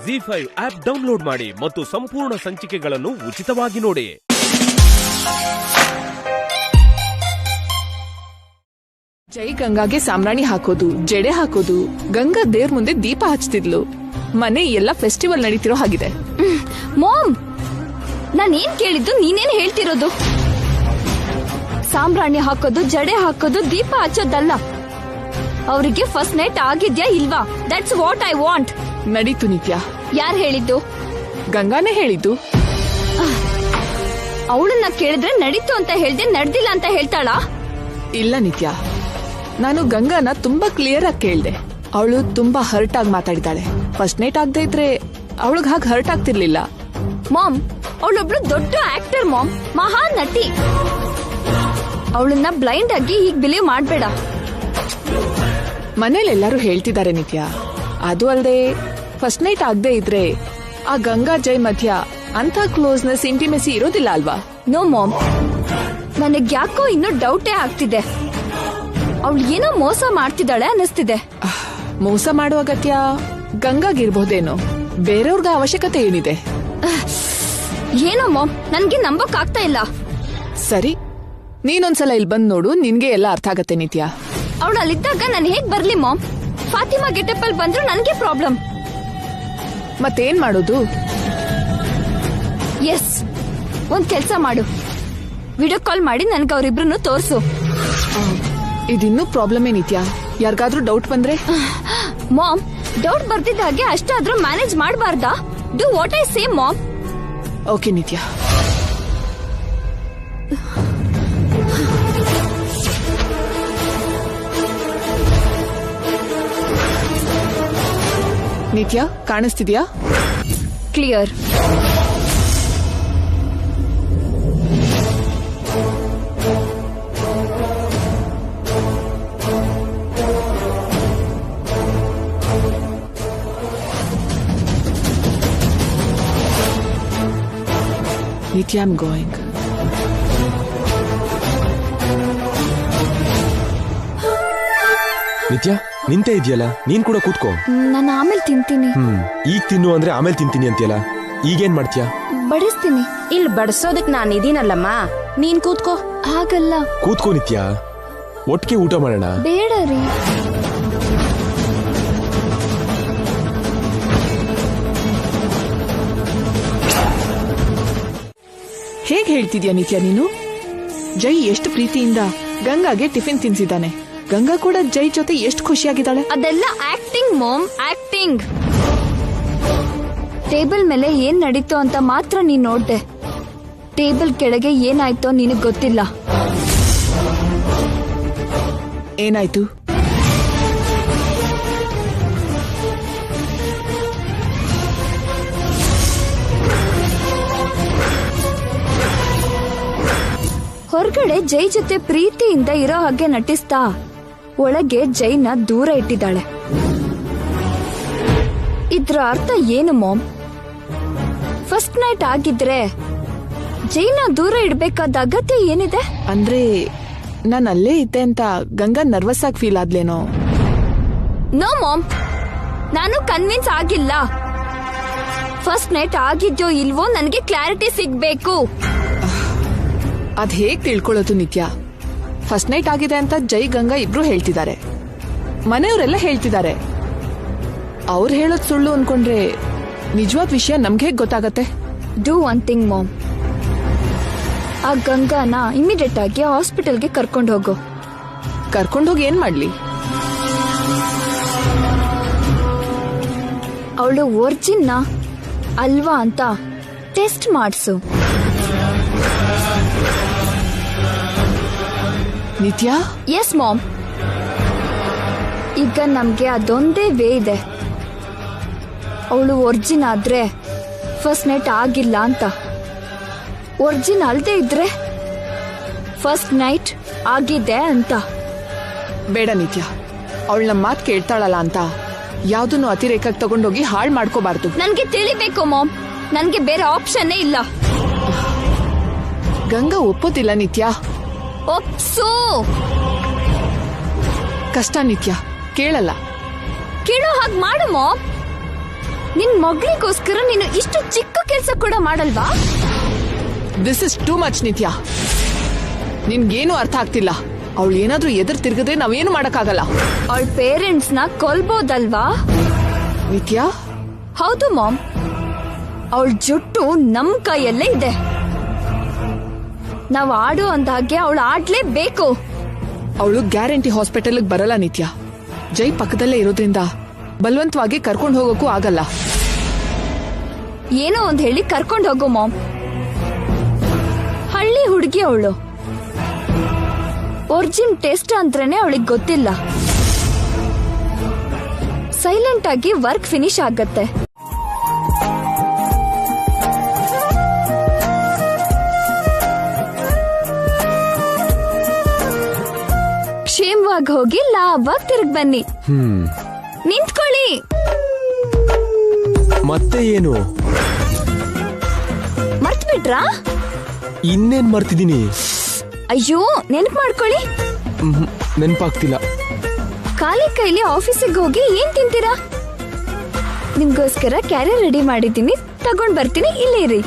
ZEE5 app download ಮಾಡಿ ಮತ್ತು ಸಂಪೂರ್ಣ ಸಂಚಿಕೆಗಳನ್ನು ಉಚಿತವಾಗಿ ನೋಡಿ. ಜೈ ಗಂಗಾಗೆ ಸಾಮ್ರಾಣಿ ಹಾಕೋದು, ಜಡೆ ಹಾಕೋದು, ಗಂಗಾ ದೇವ್ರ ಮುಂದೆ ದೀಪ ಹಚ್ತಿದ್ಲು. ಮನೆ ಎಲ್ಲ ಫೆಸ್ಟಿವಲ್ ನಡೀತಿರೋ ಹಾಗಿದೆ. ಮಾಮ್, ನಾನೇನ್ ಕೇಳಿದ್ದು ನೀನೇನ್ ಹೇಳ್ತಿರೋದು? ಸಾಂಬ್ರಾಣಿ ಹಾಕೋದು, ಜಡೆ ಹಾಕೋದು, ದೀಪ ಹಚ್ಚೋದಲ್ಲ. ಅವರಿಗೆ ಫಸ್ಟ್ ನೈಟ್ ಆಗಿದ್ಯಾ ಇಲ್ವಾ? That's what I want. ನಡೀತು ನಿತ್ಯ. ಯಾರ್ ಹೇಳಿದ್ದು? ಗಂಗಾನೇ ಹೇಳಿದ್ದು. ಅವಳನ್ನ ಕೇಳಿದ್ರೆ ನಡೀತು ಅಂತ ಹೇಳ್ದೆ, ನಡ್ದಿಲ್ಲ ಅಂತ ಹೇಳ್ತಾಳಾ? ಇಲ್ಲ ನಿತ್ಯ, ನಾನು ಗಂಗಾನ ತುಂಬಾ ಕ್ಲಿಯರ್ ಆಗಿ ಕೇಳ್ದೆ. ಅವಳು ತುಂಬಾ ಹರ್ಟ್ ಆಗಿ ಮಾತಾಡಿದಾಳೆ. ಫಸ್ಟ್ ನೈಟ್ ಆಗದೆ ಇದ್ರೆ ಅವಳಿಗೆ ಹಾಗೆ ಹರ್ಟ್ ಆಗ್ತಿರ್ಲಿಲ್ಲ. ಮಾಮ್, ಅವಳೊಬ್ಳು ದೊಡ್ಡ ಆಕ್ಟರ್ ಮಾಮ್, ಮಹಾನ್ ನಟಿ. ಅವಳನ್ನ ಬ್ಲೈಂಡ್ ಆಗಿ ಹೀಗ್ ಬಿಲೀವ್ ಮಾಡ್ಬೇಡ. ಮನೇಲೆಲ್ಲರೂ ಹೇಳ್ತಿದ್ದಾರೆ ನಿತ್ಯ. ಅದು ಅಲ್ಲದೆ ಫಸ್ಟ್ ನೈಟ್ ಆಗದೆ ಇದ್ರೆ ಆ ಗಂಗಾ ಜೈ ಮಧ್ಯ ಅಂತ ಕ್ಲೋಸ್ನೆಸ್, ಇಂಟಿಮೆಸಿ ಇರೋದಿಲ್ಲ ಅಲ್ವಾ? ನೋ ಮಾಮ್, ನನಗ್ ಯಾಕೋ ಇನ್ನೂ ಡೌಟೇ ಆಗ್ತಿದೆ. ಅವಳು ಏನೋ ಮೋಸ ಮಾಡ್ತಿದ್ದಾಳೆ ಅನ್ನಿಸ್ತಿದೆ. ಮೋಸ ಮಾಡುವ ಅಗತ್ಯ ಗಂಗಾಗಿರ್ಬಹುದೇನೋ, ಬೇರೆಯವ್ರಿಗೆ ಅವಶ್ಯಕತೆ ಏನಿದೆ? ಏನೋ ಮಾಮ್, ನನ್ಗೆ ನಂಬಕ್ ಆಗ್ತಾ ಇಲ್ಲ. ಸರಿ, ನೀನೊಂದ್ಸಲ ಇಲ್ಲಿ ಬಂದ್ ನೋಡು, ನಿನ್ಗೆ ಎಲ್ಲ ಅರ್ಥ ಆಗತ್ತೆ ನಿತ್ಯ. ಅವಳು ಅಲ್ಲಿದ್ದಾಗ ನಾನು ಹೇಗ್ ಬರ್ಲಿ ಮಾಮ್? ಫಾತಿಮಾ ಗೆಟಪ್ ಅಲ್ಲಿ ಬಂದ್ರು ನನ್ಗೆ ಪ್ರಾಬ್ಲಮ್. ಮತ್ತೇನ್ ಮಾಡೋದು? ಎಸ್, ಒಂದ್ ಕೆಲ್ಸ ಮಾಡು, ವಿಡಿಯೋ ಕಾಲ್ ಮಾಡಿ ನನ್ಗೆ ಅವ್ರಿಬ್ರು ತೋರ್ಸು. ಇದಿನ್ನೂ ಪ್ರಾಬ್ಲಮ್ ನಿತ್ಯ. ಯಾರಿಗಾದ್ರೂ ಡೌಟ್ ಬಂದ್ರೆ? ಮಾಮ್, ಡೌಟ್ ಬರ್ತಿದ್ದ ಹಾಗೆ ಅಷ್ಟಾದ್ರೂ ಮ್ಯಾನೇಜ್ ಮಾಡಬಾರ್ದಾ? Do what I say mom. Okay Nithya. Nithya, ಕಾಣಿಸ್ತಿದ್ಯಾ? Clear. Nithya, I am going. Nithya, ನಿಂತೇ ಇದೆಯಲ್ಲ, ನೀನ್ ಕೂಡ ಕೂತ್ಕೋ. ನಾನು ಆಮೇಲೆ ತಿಂತೀನಿ. ಈಗ ತಿನ್ನು ಅಂದ್ರೆ ಆಮೇಲೆ ತಿಂತೀನಿ ಅಂತೀಯಲ್ಲ, ಈಗೇನ್ ಮಾಡ್ತೀಯಾ? ಬಡಿಸ್ತೀನಿ. ಇಲ್ಲಿ ಬಡಿಸೋದಕ್ ನಾನು ಇದೀನಲ್ಲಮ್ಮ, ನೀನ್ ಕೂತ್ಕೋ. ಹಾಗಲ್ಲ. ಕೂತ್ಕೋ ನಿತ್ಯ, ಒಟ್ಟಿಗೆ ಊಟ ಮಾಡೋಣ. ಬೇಡ ರೀ. ಹೇಗ್ ಹೇಳ್ತಿದ್ಯಾ ನಿತ್ಯ ನೀನು? ಜೈ ಎಷ್ಟು ಪ್ರೀತಿಯಿಂದ ಗಂಗಾಗೆ ಟಿಫಿನ್ ತಿನ್ಸಿದ್ದಾನೆ. ಗಂಗಾ ಕೂಡ ಜೈ ಜೊತೆ ಎಷ್ಟು ಖುಷಿಯಾಗಿದ್ದಾಳೆ. ಅದೆಲ್ಲ ಆಕ್ಟಿಂಗ್ ಮಾಮ್, ಆಕ್ಟಿಂಗ್. ಟೇಬಲ್ ಮೇಲೆ ಏನ್ ನಡೀತು ಅಂತ ಮಾತ್ರ ನೀನ್ ನೋಡ್ದೆ. ಟೇಬಲ್ ಕೆಳಗೆ ಏನಾಯ್ತೋ ನಿನಗ್ ಗೊತ್ತಿಲ್ಲ. ಏನಾಯ್ತು? ಹೊರಗಡೆ ಜೈ ಜೊತೆ ಪ್ರೀತಿಯಿಂದ ಇರೋ ಹಾಗೆ ನಟಿಸ್ತಾ ಒಳಗೆ ಜೈನ ದೂರ ಇಟ್ಟಿದ್ದಾಳೆ. ಇದ್ರ ಅರ್ಥ ಏನು ಮಾಮ್? ಫಸ್ಟ್ ನೈಟ್ ಆಗಿದ್ರೆ ಜೈನ ದೂರ ಇಡ್ಬೇಕಾದ ಅಗತ್ಯ ಏನಿದೆ? ಅಂದ್ರೆ ನಾನು ಅಲ್ಲೇ ಇದ್ದೆ ಅಂತ ಗಂಗಾ ನರ್ವಸ್ ಆಗಿ ಫೀಲ್ ಆದ್ಲೇನೋ? ನೋ ಮಾಮ್, ನಾನು ಕನ್ವಿನ್ಸ್ ಆಗಿಲ್ಲ. ಫಸ್ಟ್ ನೈಟ್ ಆಗಿದ್ಯೋ ಇಲ್ವೋ ನನಗೆ ಕ್ಲಾರಿಟಿ ಸಿಗ್ಬೇಕು. ಅದ್ ಹೇಗ್ ತಿಳ್ಕೊಳ್ಳೋದು ನಿತ್ಯ? ಫಸ್ಟ್ ನೈಟ್ ಆಗಿದೆ ಅಂತ ಜೈ ಗಂಗಾ ಇಬ್ರು ಹೇಳ್ತಿದ್ದಾರೆ, ಮನೆಯವರೆಲ್ಲ ಹೇಳ್ತಿದ್ದಾರೆ. ಅವ್ರು ಹೇಳೋದ್ ಸುಳ್ಳು ಅನ್ಕೊಂಡ್ರೆ ನಿಜವಾದ ವಿಷಯ ನಮ್ಗೆ ಹೇಗ್ ಗೊತ್ತಾಗತ್ತೆ? ಡೂ ಒನ್ ಥಿಂಗ್ ಮಾಮ್, ಆ ಗಂಗಾನ ಇಮಿಡಿಯೇಟ್ ಆಗಿ ಹಾಸ್ಪಿಟಲ್ಗೆ ಕರ್ಕೊಂಡು ಹೋಗು. ಕರ್ಕೊಂಡೋಗಿ ಏನ್ ಮಾಡ್ಲಿ? ಅವಳು ಒರ್ಜಿನ್ನ ಅಲ್ವಾ ಅಂತ ಟೆಸ್ಟ್ ಮಾಡಿಸು. ನಿತ್ಯ? ಎಸ್ ಮಾಮ್, ಈಗ ನಮ್ಗೆ ಅದೊಂದೇ ವೇ ಇದೆ. ಅವಳು ಒರ್ಜಿನ್ ಆದ್ರೆ ಫಸ್ಟ್ ನೈಟ್ ಆಗಿಲ್ಲ ಅಂತ, ಒರ್ಜಿನ್ ಅಲ್ದೇ ಇದ್ರೆ ಫಸ್ಟ್ ನೈಟ್ ಆಗಿದೆ ಅಂತ. ಬೇಡ ನಿತ್ಯ, ಅವಳ ನಮ್ಮ ಮಾತು ಕೇಳ್ತಾಳಲ್ಲ ಅಂತ ಯಾವ್ದನ್ನು ಅತಿರೇಕಕ್ಕೆ ತಗೊಂಡೋಗಿ ಹಾಳು ಮಾಡ್ಕೋಬಾರ್ದು. ನನ್ಗೆ ತಿಳಿಬೇಕು ಮಾಮ್, ನನ್ಗೆ ಬೇರೆ ಆಪ್ಷನ್ನೇ ಇಲ್ಲ. ಗಂಗಾ ಒಪ್ಪೋದಿಲ್ಲ ನಿತ್ಯ. ಒಪ್ಸು. ಕಷ್ಟ ನಿತ್ಯ, ಕೇಳಲ್ಲ. ಕೇಳೋ ಹಾಗೆ ಮಾಡು ಮಾಮ್. ನಿನ್ ಮಗಳಿಗೋಸ್ಕರ ನೀನು ಇಷ್ಟು ಚಿಕ್ಕ ಕೆಲ್ಸ ಕೂಡ ಮಾಡಲ್ವಾ? ದಿಸ್ ಇಸ್ ಟೂ ಮಚ್ ನಿತ್ಯ. ನಿನ್ಗೇನು ಅರ್ಥ ಆಗ್ತಿಲ್ಲ. ಅವಳು ಏನಾದ್ರೂ ಎದುರು ತಿರ್ಗಿದ್ರೆ ನಾವೇನು ಮಾಡಕ್ಕಾಗಲ್ಲ. ಅವಳ ಪೇರೆಂಟ್ಸ್ ನ ಕೊಲ್ಬೋದಲ್ವಾ? ನಿತ್ಯ, ಹೌದು ಮಾಮ್, ಅವಳ ಜುಟ್ಟು ನಮ್ ಕೈಯಲ್ಲೇ ಇದೆ. ನಾವ್ ಆಡು ಅಂದ ಹಾಗೆ ಅವಳು ಆಡ್ಲೇಬೇಕು. ಅವಳು ಗ್ಯಾರಂಟಿ ಹಾಸ್ಪಿಟಲ್ ಬರಲ್ಲ ನಿತ್ಯ. ಜೈ ಪಕ್ಕದಲ್ಲೇ ಇರೋದ್ರಿಂದ ಬಲವಂತವಾಗಿ ಕರ್ಕೊಂಡು ಹೋಗೋಕ್ಕೂ ಆಗಲ್ಲ. ಏನೋ ಒಂದ್ ಹೇಳಿ ಕರ್ಕೊಂಡು ಹೋಗು ಮಾಮ್. ಹಳ್ಳಿ ಹುಡುಗಿ ಅವಳು. ಒರಿಜಿನ್ ಟೆಸ್ಟ್ ಅಂದ್ರೇನೆ ಅವಳಿಗೆ ಗೊತ್ತಿಲ್ಲ. ಸೈಲೆಂಟ್ ಆಗಿ ವರ್ಕ್ ಫಿನಿಶ್ ಆಗತ್ತೆ. ಕ್ಷೇಮವಾಗಿ ಹೋಗಿ ಲಾಭವಾಗಿ ತಿರುಗ್ ಬನ್ನಿ. ನಿಂತ್ಕೊಳ್ಳಿ. ಮತ್ತೆ ಏನು? ಮರ್ತ್ ಬಿಟ್ರಾ? ಇನ್ನೇನ್ ಮರ್ತಿದೀನಿ? ಅಯ್ಯೋ, ನೆನ್ಪ್ ಮಾಡ್ಕೊಳ್ಳಿ. ನೆನ್ಪಾಗ್ತಿಲ್ಲ. ಖಾಲಿ ಕೈಲಿ ಆಫೀಸಿಗೆ ಹೋಗಿ ಏನ್ ತಿಂತೀರಾ? ನಿಮ್ಗೋಸ್ಕರ ಕ್ಯಾರಿಯರ್ ರೆಡಿ ಮಾಡಿದ್ದೀನಿ, ತಗೊಂಡ್ ಬರ್ತೀನಿ, ಇಲ್ಲೇ ಇರಿ.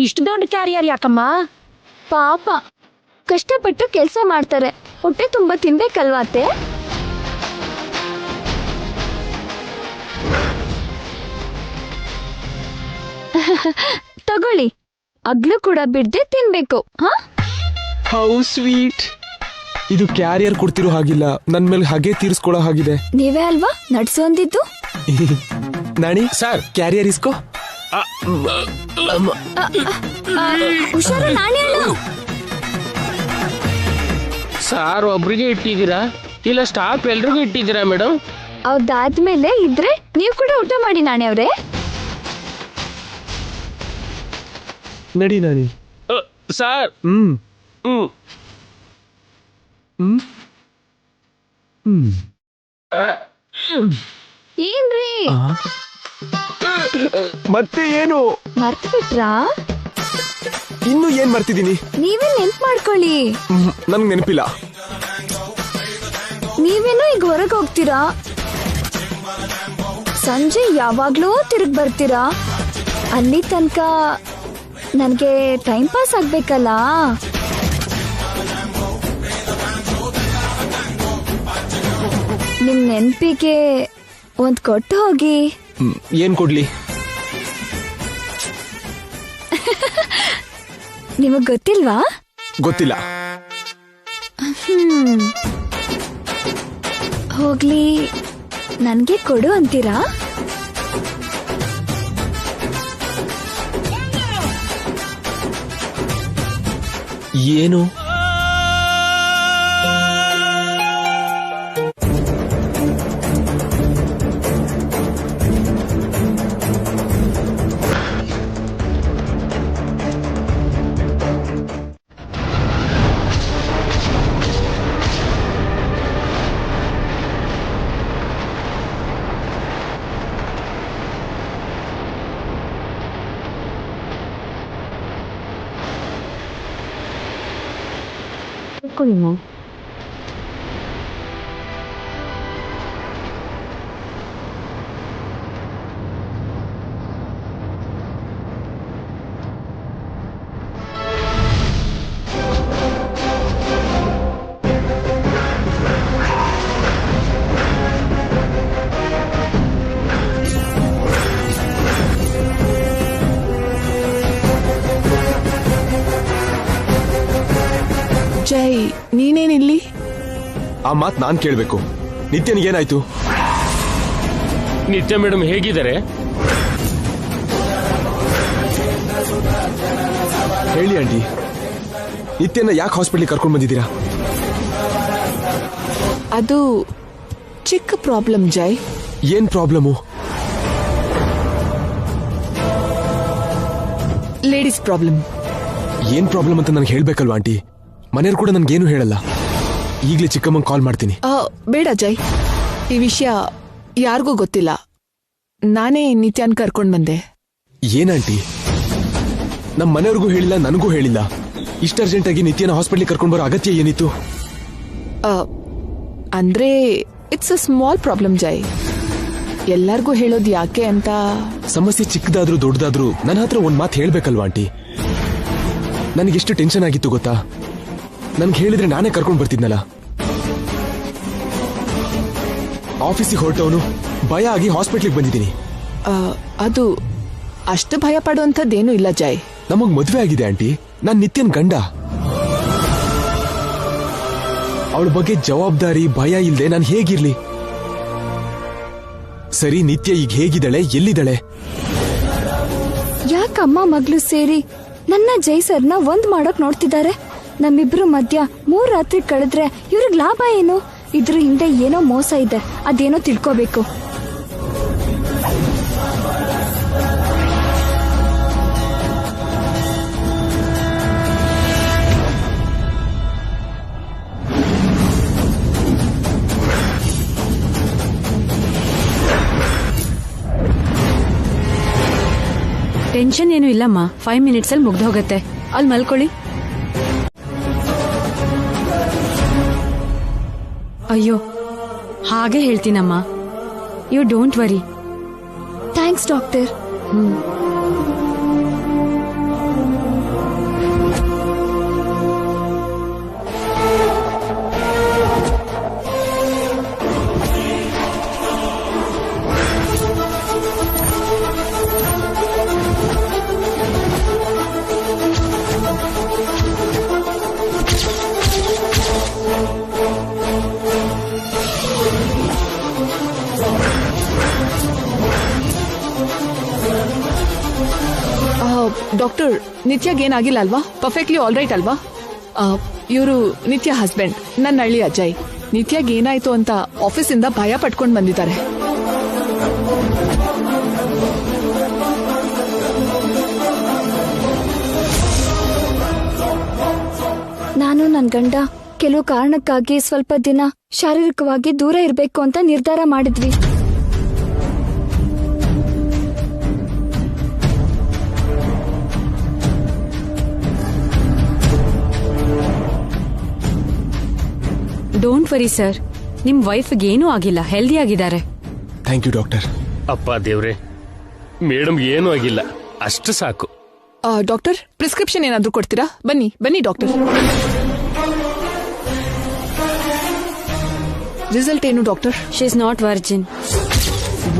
ಇಷ್ಟು ದೊಡ್ಡ ಕ್ಯಾರಿಯರ್ ಯಾಕಮ್ಮ? ಪಾಪ ಕಷ್ಟಪಟ್ಟು ಕೆಲಸ ಮಾಡ್ತಾರೆ, ಹೊಟ್ಟೆ ತುಂಬಾ ತಿನ್ಬೇಕಲ್ವಾತೆ? ತಗೊಳ್ಳಿ, ಅಗ್ಲು ಕೂಡ ಬಿಡ್ದೆ ತಿನ್ಬೇಕು. How sweet. ಇದು ಕ್ಯಾರಿಯರ್ ಕೊಡ್ತಿರೋ ಹಾಗಿಲ್ಲ, ನನ್ ಮೇಲೆ ಹಾಗೆ ತೀರ್ಸ್ಕೊಳ್ಳೋ ಹಾಗಿದೆ. ನೀವೇ ಅಲ್ವಾ ನಡ್ಸೊಂದಿದ್ದು? ನಾಣಿ ಸರ್, ಕ್ಯಾರಿಯರ್ ಇಸ್ಕೋ. ಹುಷಾರು ನಾಣಿ ಅಣ್ಣ. ಸಾರ್ ಒಬ್ರಿಗೆ ಇಟ್ಟಿದ್ದೀರಾ ಇಲ್ಲ ಸ್ಟಾಫ್ ಎಲ್ರಿಗೂ ಇಟ್ಟಿದ್ದೀರಾ ಮೇಡಮ್? ಅದಾದ್ಮೇಲೆ ಇದ್ರೆ ನೀವು ಕೂಡ ಊಟ ಮಾಡಿ ನಾಣಿ ಅವ್ರೆ. ನಡಿ ನಾಣಿ. ಸಾರ್ ಏನ್ರಿ ಮತ್ತೆ ಏನು? ಮರ್ತ್ ಬಿಟ್ರಾ? ಇನ್ನು ಏನ್ ಮರ್ತಿದೀನಿ? ನೀವೇ ನೆನ್ಪ್ ಮಾಡ್ಕೊಳ್ಳಿ. ನನ್ಗೆ ನೆನಪಿಲ್ಲ. ನೀವೇನೋ ಈಗ ಹೊರಗೆ ಹೋಗ್ತೀರಾ, ಸಂಜೆ ಯಾವಾಗ್ಲೂ ತಿರುಗ್ ಬರ್ತೀರಾ. ಅಲ್ಲಿ ತನಕ ನನ್ಗೆ ಟೈಮ್ ಪಾಸ್ ಆಗ್ಬೇಕಲ್ಲ. ನಿಮ್ ನೆನ್ಪಿಗೆ ಒಂದ್ ಕೊಟ್ಟು ಹೋಗಿ. ಏನ್ ಕೊಡ್ಲಿ? ನಿಮಗ್ ಗೊತ್ತಿಲ್ವಾ? ಗೊತ್ತಿಲ್ಲ. ಹೋಗ್ಲಿ, ನನ್ಗೆ ಕೊಡು ಅಂತೀರಾ? ಏನು? ಜೈ, ನೀನೇನಿಲ್ಲಿ? ಆ ಮಾತ್ ನಾನ್ ಕೇಳ್ಬೇಕು. ನಿತ್ಯನಿಗೇನಾಯ್ತು? ನಿತ್ಯ ಮೇಡಮ್ ಹೇಗಿದ್ದಾರೆ? ಹೇಳಿ ಆಂಟಿ, ನಿತ್ಯನ ಯಾಕೆ ಹಾಸ್ಪಿಟಲ್ ಕರ್ಕೊಂಡು ಬಂದಿದ್ದೀರಾ? ಅದು ಚಿಕ್ಕ ಪ್ರಾಬ್ಲಮ್ ಜೈ. ಏನ್ ಪ್ರಾಬ್ಲಮು? Ladies problem. ಏನ್ ಪ್ರಾಬ್ಲಮ್ ಅಂತ ನನಗೆ ಹೇಳ್ಬೇಕಲ್ವಾ ಆಂಟಿ? ಮನೆಯವ್ರು ಕೂಡ ನನ್ಗೇನು ಹೇಳಲ್ಲ. ಈಗಲೇ ಚಿಕ್ಕಮ್ಮಂಗೆ ಕಾಲ್ ಮಾಡ್ತೀನಿ. ಬೇಡ ಜೈ, ಈ ವಿಷಯ ಯಾರಿಗೂ ಗೊತ್ತಿಲ್ಲ. ನಾನೇ ನಿತ್ಯಾನ್ ಕರ್ಕೊಂಡ್ ಬಂದೆ. ಏನಂಟಿ, ನಮ್ಮ ಮನೆಯವ್ರಿಗೂ ಹೇಳಿಲ್ಲ, ನನಗೂ ಹೇಳಿಲ್ಲ. ಇಷ್ಟ ಅರ್ಜೆಂಟಾಗಿ ನಿತ್ಯನ ಹಾಸ್ಪಿಟ್ಲಿಗೆ ಕರ್ಕೊಂಡು ಬರೋ ಅಗತ್ಯ ಏನಿತ್ತು? ಅಂದ್ರೆ ಇಟ್ಸ್ ಅ ಸ್ಮಾಲ್ ಪ್ರಾಬ್ಲಮ್ ಜೈ. ಎಲ್ಲರಿಗೂ ಹೇಳೋದು ಯಾಕೆ ಅಂತ. ಸಮಸ್ಯೆ ಚಿಕ್ಕದಾದ್ರೂ ದೊಡ್ಡದಾದ್ರೂ ನನ್ನ ಹತ್ರ ಒಂದ್ ಮಾತು ಹೇಳ್ಬೇಕಲ್ವಾ ಆಂಟಿ? ನನಗೆಷ್ಟು ಟೆನ್ಷನ್ ಆಗಿತ್ತು ಗೊತ್ತಾ? ನನ್ಗೆ ಹೇಳಿದ್ರೆ ನಾನೇ ಕರ್ಕೊಂಡು ಬರ್ತಿದ್ನಲ್ಲ. ಆಫೀಸಿಗೆ ಹೊರಟವನು ಭಯ ಆಗಿ ಹಾಸ್ಪಿಟ್ಲಿಗೆ ಬಂದಿದ್ದೀನಿ. ಅದು ಅಷ್ಟು ಭಯ ಪಡುವಂಥದ್ದೇನೂ ಇಲ್ಲ ಜೈ. ನಮಗ್ ಮದ್ವೆ ಆಗಿದೆ ಆಂಟಿ. ನಾನ್ ನಿತ್ಯನ್ ಗಂಡ. ಅವಳ ಬಗ್ಗೆ ಜವಾಬ್ದಾರಿ ಭಯ ಇಲ್ದೆ ನಾನು ಹೇಗಿರ್ಲಿ? ಸರಿ, ನಿತ್ಯ ಈಗ ಹೇಗಿದ್ದಾಳೆ, ಎಲ್ಲಿದ್ದಾಳೆ? ಯಾಕಮ್ಮ ಮಗ್ಳು ಸೇರಿ ನನ್ನ ಜೈ ಸರ್ನ ಒಂದ್ ಮಾಡಕ್ ನೋಡ್ತಿದ್ದಾರೆ? ನಮ್ಮಿಬ್ರು ಮಧ್ಯ 3 ರಾತ್ರಿ ಕಳೆದ್ರೆ ಇವ್ರಿಗೆ ಲಾಭ ಏನು? ಇದ್ರ ಹಿಂದೆ ಏನೋ ಮೋಸ ಇದೆ, ಅದೇನೋ ತಿಳ್ಕೋಬೇಕು. ಟೆನ್ಷನ್ ಏನು ಇಲ್ಲಮ್ಮ, 5 ಮಿನಿಟ್ಸ್ ಅಲ್ಲಿ ಮುಗ್ದು ಹೋಗತ್ತೆ. ಅಲ್ಲಿ ಮಲ್ಕೊಳ್ಳಿ. ಅಯ್ಯೋ, ಹಾಗೆ ಹೇಳ್ತೀನಮ್ಮ. You don't worry. Thanks doctor. Doctor, ನಿತ್ಯಾಗೇನಾಗಿಲ್ಲ ಅಲ್ವಾ? ಪರ್ಫೆಕ್ಟ್ಲಿ ಆಲ್ ರೈಟ್ ಅಲ್ವಾ? ಇವರು ನಿತ್ಯ ಹಸ್ಬೆಂಡ್, ನನ್ನ ಹಳ್ಳಿ ಅಜಯ್. ನಿತ್ಯಾಗೇನಾಯ್ತು ಅಂತ ಆಫೀಸಿಂದ ಭಯ ಪಟ್ಕೊಂಡು ಬಂದಿದ್ದಾರೆ. ನಾನು ನನ್ನ ಗಂಡ ಕೆಲವು ಕಾರಣಕ್ಕಾಗಿ ಸ್ವಲ್ಪ ದಿನ ಶಾರೀರಿಕವಾಗಿ ದೂರ ಇರಬೇಕು ಅಂತ ನಿರ್ಧಾರ ಮಾಡಿದ್ವಿ. ಡೋಂಟ್ ವರಿ ಸರ್, ನಿಮ್ ವೈಫ್ಗೆ ಏನೂ ಆಗಿಲ್ಲ, ಹೆಲ್ದಿ ಆಗಿದ್ದಾರೆ. Thank you doctor. ಅಪ್ಪ ದೇವ್ರೆ, ಮೇಡಮ್ ಏನೂ ಆಗಿಲ್ಲ, ಅಷ್ಟು ಸಾಕು. ಡಾಕ್ಟರ್, ಪ್ರಿಸ್ಕ್ರಿಪ್ಷನ್ ಏನಾದ್ರೂ ಕೊಡ್ತೀರಾ? ಬನ್ನಿ ಬನ್ನಿ ಡಾಕ್ಟರ್. ರಿಸಲ್ಟ್ ಏನು doctor? She is not Virgin.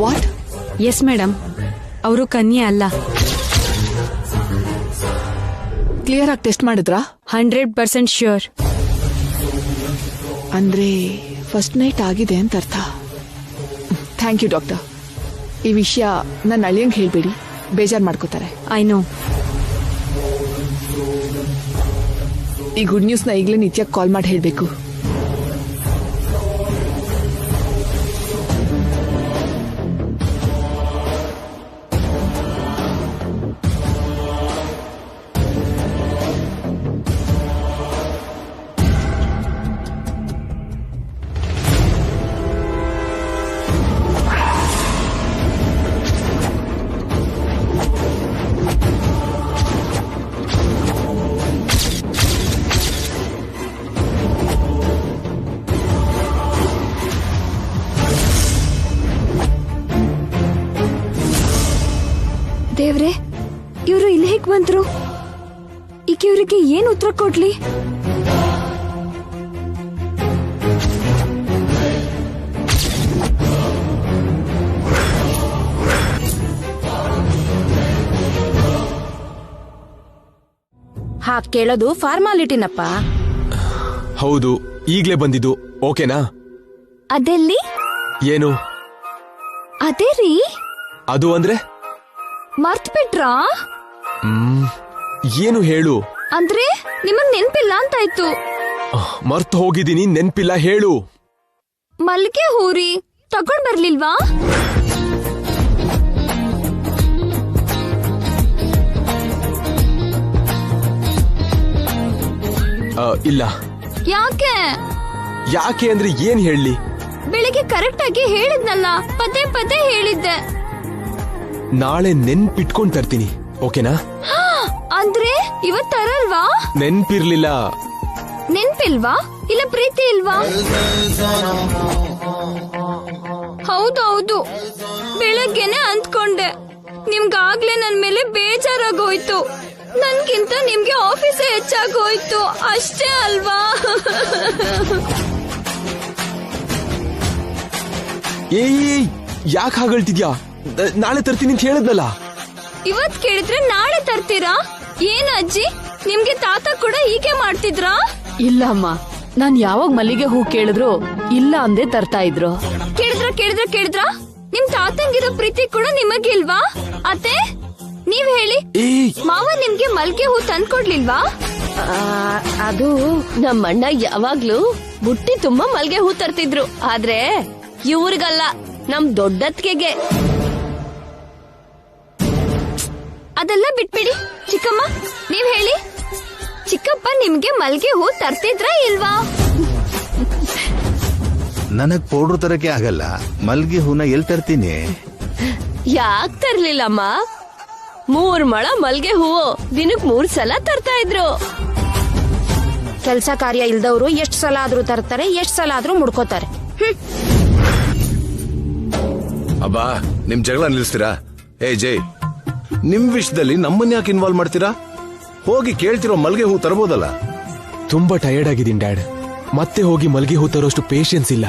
What? Yes madam, ಅವರು ಕನ್ಯೆ ಅಲ್ಲ. ಕ್ಲಿಯರ್ ಆಗಿ ಟೆಸ್ಟ್ ಮಾಡಿದ್ರಾ? 100% ಶ್ಯೂರ್. ಅಂದ್ರೆ ಫಸ್ಟ್ ನೈಟ್ ಆಗಿದೆ ಅಂತ ಅರ್ಥ. Thank you doctor. ಈ ವಿಷಯ ನನ್ನ ಅಳಿಯಂಗೆ ಹೇಳ್ಬೇಡಿ, ಬೇಜಾರು ಮಾಡ್ಕೋತಾರೆ. I know. ಈ ಗುಡ್ ನ್ಯೂಸ್ನ ಈಗಲೇ ನಿತ್ಯಕ್ಕೆ ಕಾಲ್ ಮಾಡಿ ಹೇಳಬೇಕು. ದೇವ್ರೆ, ಇವರು ಇಲ್ಲಿ ಹೇಗ್ ಬಂದ್ರು? ಈಗ ಇವರಿಗೆ ಏನ್ ಉತ್ತರ ಕೊಡ್ಲಿ? ಹಾಗೆ ಕೇಳೋದು ಫಾರ್ಮಾಲಿಟಿನಪ್ಪ. ಹೌದು, ಈಗ್ಲೇ ಬಂದಿದ್ದು. ಓಕೆನಾ? ಅದೆಲ್ಲಿ? ಏನು ಅದೇ ರೀ. ಅದು ಅಂದ್ರೆ? ಮರ್ತ್ ಬಿಟ್ರಾ? ಏನು ಹೇಳು. ಅಂದ್ರೆ ನಿಮಗ್ ನೆನ್ಪಿಲ್ಲ ಅಂತಾಯ್ತು. ಮರ್ತು ಹೋಗಿದ್ದೀನಿ, ನೆನ್ಪಿಲ್ಲ ಹೇಳು. ಮಲ್ಗೆ ಹೂರಿ ತಗೊಂಡ್ ಬರ್ಲಿಲ್ವಾ? ಇಲ್ಲ. ಯಾಕೆ? ಯಾಕೆ ಅಂದ್ರೆ ಏನ್ ಹೇಳಿ? ಬೆಳಿಗ್ಗೆ ಕರೆಕ್ಟ್ ಆಗಿ ಹೇಳಿದ್ನಲ್ಲ, ಪದೇ ಪದೇ ಹೇಳಿದ್ದೆ. ನಾಳೆ ನೆನ್ಪಿಟ್ಕೊಂಡ್ ತರ್ತೀನಿ, ಓಕೆನಾ? ಅಂದ್ರೆ ಇವತ್ ತರಲ್ವಾ? ನೆನ್ಪಿರ್ಲಿಲ್ಲ. ನೆನ್ಪಿಲ್ವಾ? ಇಲ್ಲ ಪ್ರೀತಿ ಇಲ್ವಾ? ಹೌದೌದು, ಬೆಳಗ್ಗೆನೆ ಅಂದ್ಕೊಂಡೆ. ನಿಮ್ಗಾಗ್ಲೇ ನನ್ ಮೇಲೆ ಬೇಜಾರಾಗೋಯ್ತು. ನನ್ಗಿಂತ ನಿಮ್ಗೆ ಆಫೀಸೇ ಹೆಚ್ಚಾಗೋಯ್ತು, ಅಷ್ಟೇ ಅಲ್ವಾ? ಏಯ್, ಯಾಕೆ ಹಾಗಳ್ತಿದ್ಯಾ? ನಾಳೆ ತರ್ತೀನಿ ಅಂತ ಹೇಳಿದ್ನಲ್ಲ. ಇವತ್ ಕೇಳಿದ್ರೆ ನಾಳೆ ತರ್ತೀರಾ? ಏನ್ ಅಜ್ಜಿ, ನಿಮ್ಗೆ ತಾತ ಕೂಡ ಹೀಗೆ ಮಾಡ್ತಿದ್ರಾ? ಇಲ್ಲ ಅಮ್ಮ, ನಾನ್ ಯಾವಾಗ ಮಲ್ಲಿಗೆ ಹೂ ಕೇಳಿದ್ರು ಇಲ್ಲ ಅಂದೇ ತರ್ತಾ ಇದ್ರು. ಕೇಳಿದ್ರ ನಿಮ್ ತಾತಂಗಿರೋ ಪ್ರೀತಿ ಕೂಡ ನಿಮಗಿಲ್ವಾ? ಅತ್ತೆ ನೀವ್ ಹೇಳಿ, ಮಾವ ನಿಮ್ಗೆ ಮಲ್ಗೆ ಹೂ ತಂದ್ಕೊಡ್ಲಿಲ್ವಾ? ಅದು ನಮ್ಮಣ್ಣ ಯಾವಾಗ್ಲೂ ಬುಟ್ಟಿ ತುಂಬಾ ಮಲ್ಗೆ ಹೂ ತರ್ತಿದ್ರು. ಆದ್ರೆ ಇವ್ರಿಗಲ್ಲ, ನಮ್ ದೊಡ್ಡತ್ಗೆಗೆ. ಅದೆಲ್ಲ ಬಿಟ್ಬಿಡಿ. ಚಿಕ್ಕಮ್ಮ ನೀವ್ ಹೇಳಿ, ಚಿಕ್ಕಪ್ಪ ನಿಮ್ಗೆ ಮಲ್ಗೆ ಹೂ ತರ್ತಿದ್ರಾ ಇಲ್ವಾ? ನನಗ್ ಪೌಡ್ರ್ ತರಕ್ಕೆ ಆಗಲ್ಲ, ಮಲ್ಗೆ ಹೂನ ಎಲ್ ತರ್ತೀನಿ? ಯಾಕ್ ತರ್ಲಿಲ್ಲಮ್ಮ? 3 ಮೊಳ ಮಲ್ಗೆ ಹೂವು ದಿನಕ್ 3 ಸಲ ತರ್ತಾ ಇದ್ರು. ಕೆಲಸ ಕಾರ್ಯ ಇಲ್ದವ್ರು ಎಷ್ಟ್ ಸಲ ಆದ್ರೂ ತರ್ತಾರೆ, ಎಷ್ಟ್ ಸಲ ಆದ್ರೂ ಮುಡ್ಕೋತಾರೆ. ಅಬ್ಬಾ, ನಿಮ್ ಜಗಳ ನಿಲ್ಸ್ತೀರಾ? ಏ ಜೈ, ನಿಮ್ ವಿಷಯದಲ್ಲಿ ನಮ್ಮನ್ನ ಯಾಕೆ ಇನ್ವಾಲ್ವ್ ಮಾಡ್ತೀರಾ? ಹೋಗಿ ಕೇಳ್ತಿರೋ ಮಲ್ಗೆ ಹೂ ತರಬಹುದಲ್ಲ. ತುಂಬಾ ಟಯರ್ಡ್ ಆಗಿದ್ದೀನಿ ಡ್ಯಾಡ್. ಮತ್ತೆ ಹೋಗಿ ಮಲ್ಗೆ ಹೂ ತರೋಷ್ಟು ಪೇಷನ್ಸ್ ಇಲ್ಲ.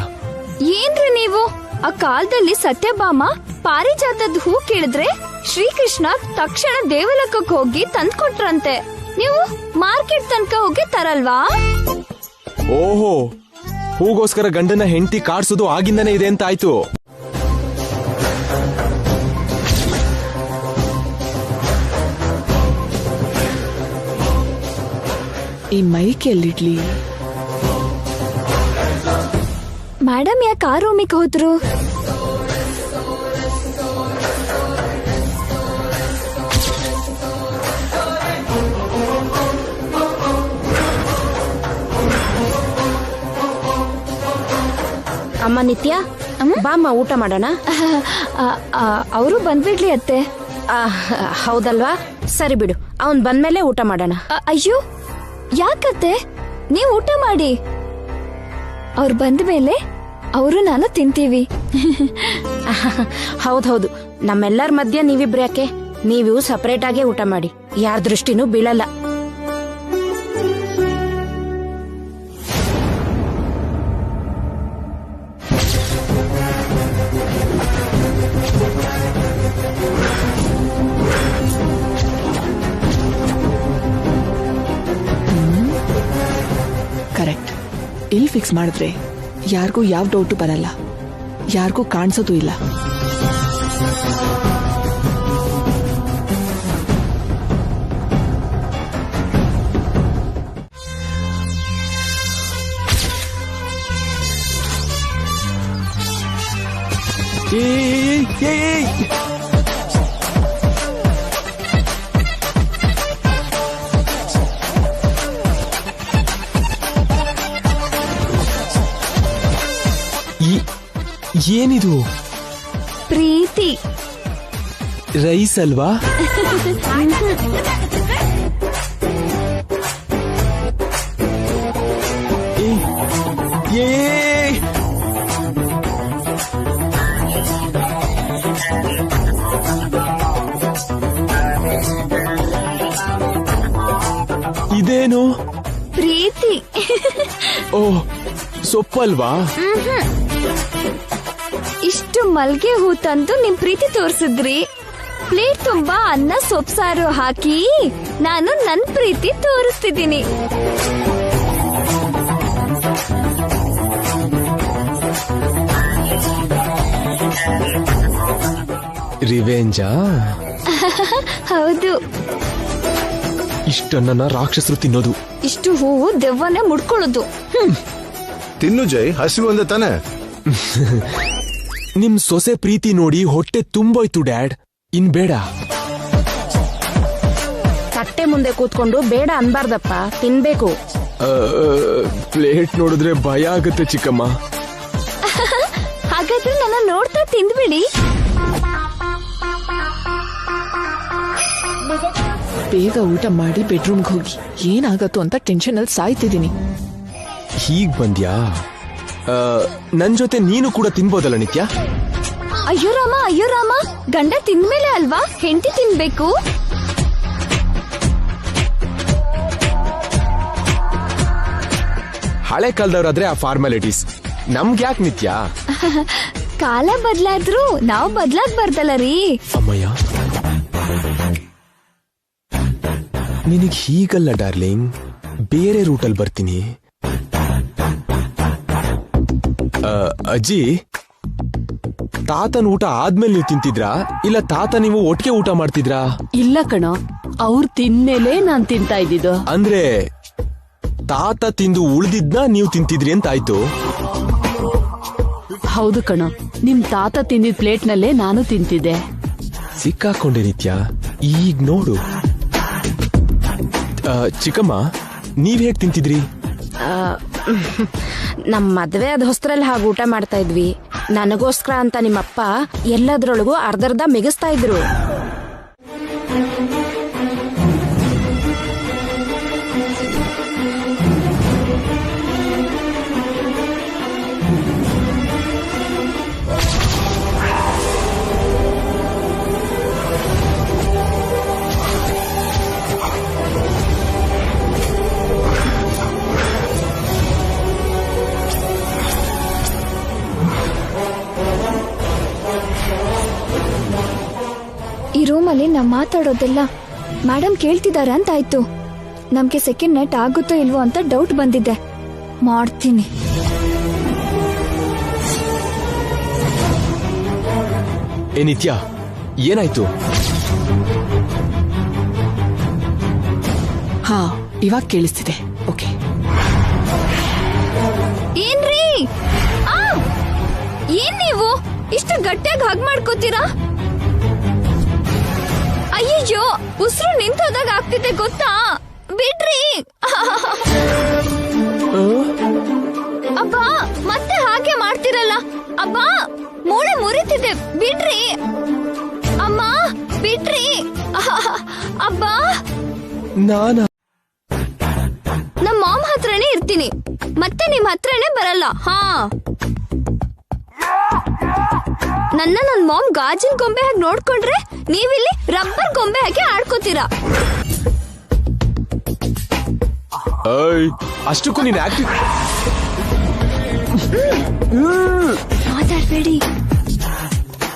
ಏನ್ರಿ ನೀವು? ಆ ಕಾಲದಲ್ಲಿ ಸತ್ಯಭಾಮ ಪಾರಿಜಾತದ ಹೂ ಕೇಳಿದ್ರೆ ಶ್ರೀಕೃಷ್ಣ ತಕ್ಷಣ ದೇವಲೋಕಕ್ಕೆ ಹೋಗಿ ತಂದ್ಕೊಟ್ರಂತೆ. ನೀವು ಮಾರ್ಕೆಟ್ ತನಕ ಹೋಗಿ ತರಲ್ವಾ? ಓಹೋ, ಹೂಗೋಸ್ಕರ ಗಂಡನ ಹೆಂಡತಿ ಕಾಡ್ಸೋದು ಆಗಿಂದಾನೇ ಇದೆ ಅಂತ ಆಯ್ತು. ಈ ಮೈಕ್ ಎಲ್ಲಿಡ್ಲಿ? ಮೇಡಮ್ ಯಾಕೆ ಆ ರೂಮಿಗೆ ಹೋದ್ರು? ಅಮ್ಮ ನಿತ್ಯ, ಬಾಮ್ಮ ಊಟ ಮಾಡೋಣ. ಅವರು ಬಂದ್ಬಿಡ್ಲಿ ಅತ್ತೆ. ಹೌದಲ್ವಾ? ಸರಿ ಬಿಡು, ಅವನ್ ಬಂದ್ಮೇಲೆ ಊಟ ಮಾಡೋಣ. ಅಯ್ಯೋ ಯಾಕತ್ತೆ, ನೀವ್ ಊಟ ಮಾಡಿ. ಅವ್ರು ಬಂದ ಮೇಲೆ ಅವರು ನಾನು ತಿಂತೀವಿ. ಹೌದೌದು, ನಮ್ಮೆಲ್ಲರ ಮಧ್ಯ ನೀವಿಬ್ರು ಯಾಕೆ? ನೀವು ಸಪರೇಟ್ ಆಗೇ ಊಟ ಮಾಡಿ, ಯಾರ ದೃಷ್ಟಿನೂ ಬೀಳಲ್ಲ. ಕರೆಕ್ಟ್. ಇಲ್ಲಿ ಫಿಕ್ಸ್ ಮಾಡಿದ್ರೆ ಯಾರಿಗೂ ಯಾವ ಡೌಟು ಬರಲ್ಲ, ಯಾರಿಗೂ ಕಾಣಿಸೋದು ಇಲ್ಲ. ಏನಿದು? ಪ್ರೀತಿ ರೈಸ್ ಅಲ್ವಾ? ಇದೇನು? ಪ್ರೀತಿ. ಓ, ಸೊಪ್ಪಲ್ವಾ? ಇಷ್ಟು ಮಲ್ಗೆ ಹೂ ತಂದು ನಿಮ್ ಪ್ರೀತಿ ತೋರ್ಸಿದ್ರಿ. ಪ್ಲೇಟ್ ತುಂಬಾ ಅನ್ನ ಸೊಪ್ಸಾರು ಹಾಕಿ ನಾನು ನನ್ ಪ್ರೀತಿ ತೋರಿಸ್ತಿದ್ದೀನಿ. ರಿವೆಂಜಾ? ಹೌದು. ಇಷ್ಟನ್ನ ರಾಕ್ಷಸರು ತಿನ್ನೋದು. ಇಷ್ಟು ಹೂವು ದೆವ್ವನೇ ಮುಡ್ಕೊಳ್ಳೋದು. ತಿನ್ನು ಜೈ, ಹಸಿವು ಅಂದ ತಾನೆ. ನಿಮ್ ಸೊಸೆ ಪ್ರೀತಿ ನೋಡಿ ಹೊಟ್ಟೆ ತುಂಬೋಯ್ತು ಡ್ಯಾಡ್. ಇನ್ ಬೇಡ. ತಟ್ಟೆ ಮುಂದೆ ಕೂತ್ಕೊಂಡು ಬೇಡ ಅನ್ಬಾರ್ದಪ್ಪ, ತಿನ್ಬೇಕು. ಪ್ಲೇಟ್ ನೋಡಿದ್ರೆ ಭಯ ಆಗುತ್ತೆ ಚಿಕ್ಕಮ್ಮ. ಹಾಗಾದ್ರೆ ನನ್ನ ನೋಡ್ತಾ ತಿಂದ್ಬಿಡಿ. ಬೇಗ ಊಟ ಮಾಡಿ ಬೆಡ್ರೂಮ್ಗೆ ಹೋಗಿ. ಏನಾಗತ್ತೋ ಅಂತ ಟೆನ್ಷನ್ ಅಲ್ಲಿ ಸಾಯ್ತಿದ್ದೀನಿ. ಹೀಗ್ ಬಂದ್ಯಾ? ನನ್ ಜೊತೆ ನೀನು ಕೂಡ ತಿನ್ಬೋದಲ್ಲ ನಿತ್ಯ? ಅಯ್ಯೋ ರಾಮ, ಗಂಡ ತಿಂದ್ಮೇಲೆ ಅಲ್ವಾ ಹೆಂಡತಿ ತಿನ್ಬೇಕು. ಹಳೆ ಕಾಲದವ್ರಾದ್ರೆ ಆ ಫಾರ್ಮಾಲಿಟೀಸ್, ನಮ್ಗೆ ಯಾಕೆ ನಿತ್ಯ? ಕಾಲ ಬದ್ಲಾದ್ರು ನಾವು ಬದ್ಲಾಗ್ಬಾರ್ದಲ್ಲ ರೀ. ಅಮ್ಮಯ್ಯ, ನಿನಗ್ ಹೀಗಲ್ಲ ಡಾರ್ಲಿಂಗ್, ಬೇರೆ ರೂಟಲ್ಲಿ ಬರ್ತೀನಿ. ಅಜ್ಜಿ, ತಾತನ ಊಟ ಆದ್ಮೇಲೆ ನೀವು ತಿಂತಿದ್ರಾ ಇಲ್ಲ ತಾತ ನೀವು ಒಟ್ಟಿಗೆ ಊಟ ಮಾಡ್ತಿದ್ರಾ? ಇಲ್ಲ ಕಣೋ, ಅವ್ರು ತಿಂದ್ಮೇಲೆ ನಾನ್ ತಿಂತಾ ಇದ್ದಿದ್ದು. ಅಂದ್ರೆ ತಾತ ತಿಂದು ಉಳ್ದಿದ್ನ ನೀವು ತಿಂತಿದ್ರಿ ಅಂತ ಆಯ್ತು. ಹೌದು ಕಣೋ, ನಿಮ್ ತಾತ ತಿಂದಿದ್ ಪ್ಲೇಟ್ ನಲ್ಲೇ ನಾನು ತಿಂತಿದ್ದೆ. ಸಿಕ್ಕಾಕೊಂಡೆ ನಿತ್ಯ, ಈಗ ನೋಡು. ಚಿಕ್ಕಮ್ಮ, ನೀವ್ ಹೇಗ್ ತಿಂತಿದ್ರಿ? ನಮ್ ಮದ್ವೆ ಅದ್ ಹೊಸ್ತ್ರಲ್ಲಿ ಹಾಗೆ ಊಟ ಮಾಡ್ತಾ ಇದ್ವಿ. ನನಗೋಸ್ಕರ ಅಂತ ನಿಮ್ಮಪ್ಪ ಎಲ್ಲದ್ರೊಳಗೂ ಅರ್ಧರ್ಧ ಮಿಗಿಸ್ತಾ ಇದ್ರು. ಈ ರೂಮಲ್ಲಿ ನಾವ್ ಮಾತಾಡೋದೆಲ್ಲ ಮೇಡಮ್ ಕೇಳ್ತಿದಾರ ಅಂತ ಆಯ್ತು. ನಮ್ಗೆ ಸೆಕೆಂಡ್ ನೈಟ್ ಆಗುತ್ತೋ ಇಲ್ವೋ ಅಂತ ಡೌಟ್ ಬಂದಿದೆ. ಮಾಡ್ತೀನಿ. ಏ ನಿತ್ಯ, ಏನಾಯ್ತು? ಹಾ, ಇವಾಗ ಕೇಳಿಸ್ತಿದೆ. ಓಕೆ. ಏನ್ರೀ? ಏನ್ ನೀವು ಇಷ್ಟು ಗಟ್ಟಿಯಾಗಿ ಹಗ್ ಮಾಡ್ಕೋತೀರಾ? ಅಯ್ಯಯ್ಯೋ, ಉಸಿರು ನಿಂತೋದಾಗ ಆಗ್ತಿದೆ ಗೊತ್ತಾ? ಬಿಡ್ರಿ. ಅಬ್ಬಾ, ಮತ್ತೆ ಹಾಗೆ ಮಾಡ್ತಿರಲ್ಲ. ಅಬ್ಬಾ, ಮೂಳೆ ಮುರಿತಿದೆ, ಬಿಡ್ರಿ. ಅಮ್ಮ, ಬಿಡ್ರಿ. ಅಬ್ಬಾ, ನಾನಾ? ನಮ್ಮ ಮಾಮ್ ಹತ್ರನೇ ಇರ್ತೀನಿ, ಮತ್ತೆ ನಿಮ್ ಹತ್ರನೇ ಬರಲ್ಲ. ಹಾ, ನನ್ನ ನನ್ ಮಾಮ್ ಗಾಜಿನ ಗೊಂಬೆ ಹಾಗೆ ನೋಡ್ಕೊಂಡ್ರೆ ನೀವಿಲ್ಲಿ ರಬ್ಬರ್ ಗೊಂಬೆ ಹಾಗೆ ಆಡ್ಕೋತೀರಾ. ಅಷ್ಟಕ್ಕೂ ನೀನ್ ಆಕ್ಟಿವ್. ಮಾತಾಡ್ಬೇಡಿ.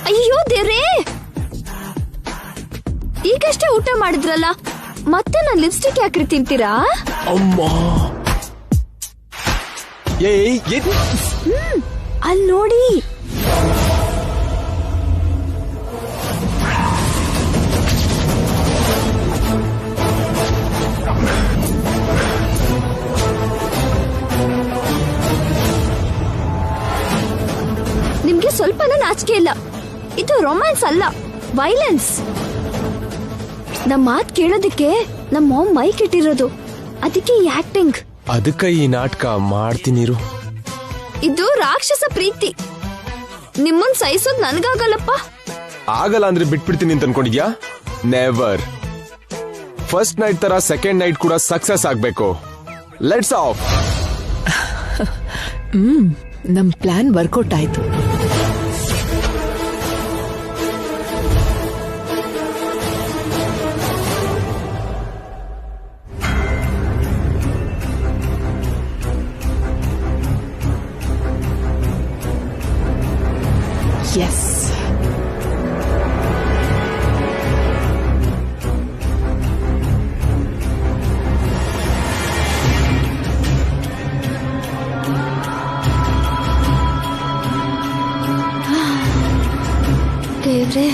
ಅಯ್ಯೋ ದೇವ್ರೇ, ಈಗಷ್ಟೇ ಊಟ ಮಾಡಿದ್ರಲ್ಲ, ಮತ್ತೆ ನಾನ್ ಲಿಪ್ಸ್ಟಿಕ್ ಯಾಕ್ರಿ ತಿಂತೀರಾ? ಅಮ್ಮ, ಅಲ್ಲಿ ನೋಡಿ. ನಿಮ್ಗೆ ಸ್ವಲ್ಪನೂ ನಾಚಿಕೆ ಇಲ್ಲ. ಇದು ರೊಮ್ಯಾನ್ಸ್ ಅಲ್ಲ, ವೈಲೆನ್ಸ್. ನಮ್ ಮಾತ್ ಕೇಳೋದಕ್ಕೆ ನಮ್ ಮಾಮ್ ಮೈಕ್ ಇಟ್ಟಿರೋದು, ಅದಕ್ಕೆ ಈ ಆಕ್ಟಿಂಗ್. ಅದಕ್ಕ ಈ ನಾಟಕ ಮಾಡ್ತೀನಿರು. ಇದು ರಾಕ್ಷಸ ಪ್ರೀತಿ. ನಿಮ್ಮನ್ ಸಹಿಸೋದ್ ನನ್ಗಾಗಲ್ಲಪ್ಪ. ಆಗಲ್ಲ ಅಂದ್ರೆ ಬಿಟ್ಬಿಡ್ತೀನಿ ಅಂತ ಅನ್ಕೊಂಡಿದ್ಯಾ? ನೆವರ್. ಫಸ್ಟ್ ನೈಟ್ ತರ ಸೆಕೆಂಡ್ ನೈಟ್ ಕೂಡ ಸಕ್ಸಸ್ ಆಗ್ಬೇಕು. Let's off. ನಮ್ ಪ್ಲಾನ್ ವರ್ಕೌಟ್ ಆಯ್ತು. ಎಸ್. ದೇವ್ರೆ,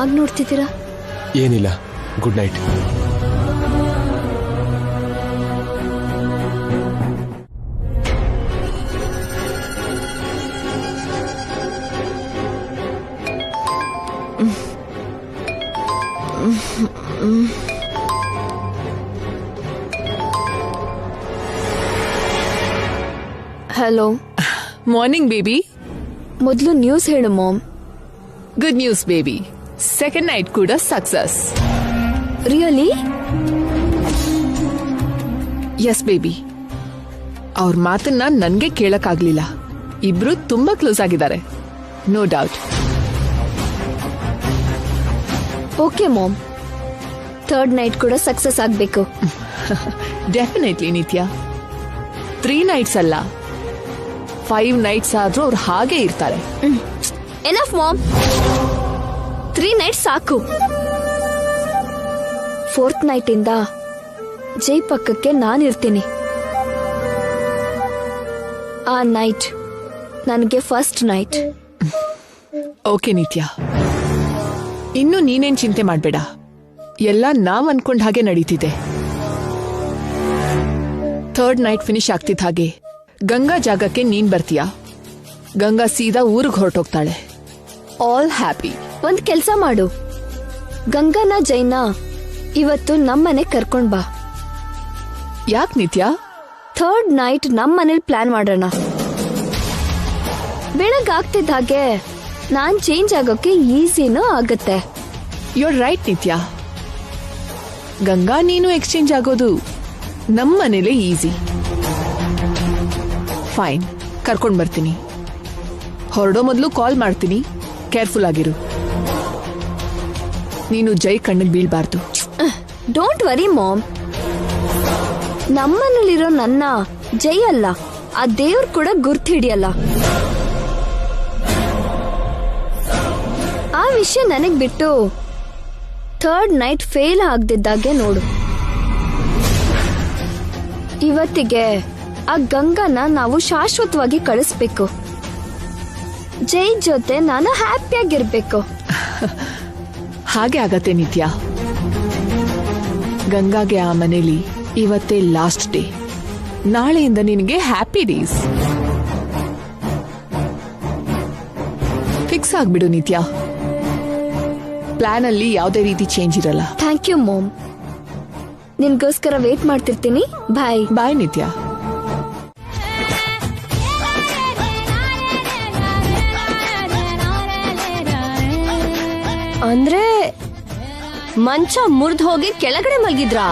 ಹಾಗೆ ನೋಡ್ತಿದ್ದೀರಾ? ಏನಿಲ್ಲ, good night. Hello. Morning baby. ಮೊದಲು ನ್ಯೂಸ್ ಹೇಳು mom. Good news baby, second night ಕೂಡ ಸಕ್ಸಸ್. ರಿಯಲಿ? Yes baby. ಅವ್ರ ಮಾತನ್ನ ನನ್ಗೆ ಕೇಳಕ್ಕಾಗ್ಲಿಲ್ಲ. ಇಬ್ರು ತುಂಬಾ ಕ್ಲೋಸ್ ಆಗಿದ್ದಾರೆ, no doubt. Okay mom, third night ಕೂಡ ಸಕ್ಸಸ್ ಆಗ್ಬೇಕು. ಡೆಫಿನೆಟ್ಲಿ ನಿತ್ಯ. 3 nights ಅಲ್ಲ, 5 nights ಆದ್ರೂ ಅವ್ರು ಹಾಗೆ ಇರ್ತಾರೆ. ಎನಫ್ ಮಾಮ್, 3 nights ಸಾಕು. 4th ನೈಟ್ ಇಂದ ಜೈ ಪಕ್ಕಕ್ಕೆ ನಾನಿರ್ತೀನಿ. ಆ ನೈಟ್ ನನಗೆ ಫಸ್ಟ್ ನೈಟ್. ಓಕೆ ನಿತ್ಯ, ಇನ್ನು ನೀನೇನ್ ಚಿಂತೆ ಮಾಡ್ಬೇಡ. ಎಲ್ಲ ನಾವ್ ಅನ್ಕೊಂಡ್ ಹಾಗೆ ನಡೀತಿದೆ. ಥರ್ಡ್ ನೈಟ್ ಫಿನಿಶ್ ಆಗ್ತಿದ್ದ ಹಾಗೆ ಗಂಗಾ ಜಾಗಕ್ಕೆ ನೀನ್ ಬರ್ತೀಯಾ. ಗಂಗಾ ಸೀದಾ ಊರಿಗೆ ಹೊರಟೋಗ್ತಾಳೆ. All happy. ಒಂದ್ ಕೆಲ್ಸ ಮಾಡು, ಗಂಗಾನ ಜೈನ ಇವತ್ತು ನಮ್ಮನೆ ಕರ್ಕೊಂಡ್ ಬಾ. ಯಾಕ್ ನಿತ್ಯ? ಥರ್ಡ್ ನೈಟ್ ನಮ್ಮನೇಲಿ ಪ್ಲಾನ್ ಮಾಡೋಣ. ಬೆಳಗ್ಗಾಗ್ತಿದ್ದ ಹಾಗೆ ನಾನ್ ಚೇಂಜ್ ಆಗೋಕೆ ಈಸಿನೂ ಆಗತ್ತೆ. ಯುವರ್ ರೈಟ್ ನಿತ್ಯ. ಗಂಗಾ ನೀನು ಎಕ್ಸ್ಚೇಂಜ್ ಆಗೋದು ನಮ್ಮನೇಲೆ ಈಸಿ. ಫೈನ್, ಕರ್ಕೊಂಡ್ ಬರ್ತೀನಿ. ಹೊರಡೋ ಮೊದಲು ಕಾಲ್ ಮಾಡ್ತೀನಿ, ಕೇರ್ಫುಲ್ ಆಗಿರು. ನೀನು ಜೈ ಕಣ್ಣಿಗೆ ಬೀಳ್ಬಾರ್ದು. ಡೋಂಟ್ ವರಿ ಮಾಮ್, ನಮ್ಮನೇಲಿರೋ ನನ್ನ ಜೈ ಅಲ್ಲ, ಆ ದೇವ್ರು ಕೂಡ ಗುರ್ತು ಹಿಡಿಯಲ್ಲ. ಆ ವಿಷಯ ನನಗ್ ಬಿಟ್ಟು ಥರ್ಡ್ ನೈಟ್ ಫೇಲ್ ಆಗದಿದ್ದಾಗೆ ನೋಡು. ಇವತ್ತಿಗೆ ಆ ಗಂಗಾನ ನಾವು ಶಾಶ್ವತವಾಗಿ ಕಳಿಸ್ಬೇಕು. ಜೈ ಜೊತೆ ನಾನು ಹ್ಯಾಪಿಯಾಗಿರ್ಬೇಕು. ಹಾಗೆ ಆಗತ್ತೆ ನಿತ್ಯ. ಗಂಗಾಗೆ ಆ ಮನೇಲಿ ಇವತ್ತೇ ಲಾಸ್ಟ್ ಡೇ. ನಾಳೆಯಿಂದ ನಿನಗೆ ಹ್ಯಾಪಿ ಡೇಸ್. ಫಿಕ್ಸ್ ಆಗ್ಬಿಡು ನಿತ್ಯ. ಪ್ಲಾನ್ ಅಲ್ಲಿ ಯಾವುದೇ ರೀತಿ ಚೇಂಜ್ ಇರಲ್ಲ. Thank you mom. ನಿನ್ಗೋಸ್ಕರ ವೇಟ್ ಮಾಡ್ತಿರ್ತೀನಿ. ಬಾಯ್. ಬಾಯ್ ನಿತ್ಯ. ಅಂದ್ರೆ ಮಂಚ ಮುರಿದು ಹೋಗಿ ಕೆಳಗಡೆ ಮಲಗಿದ್ರಾ?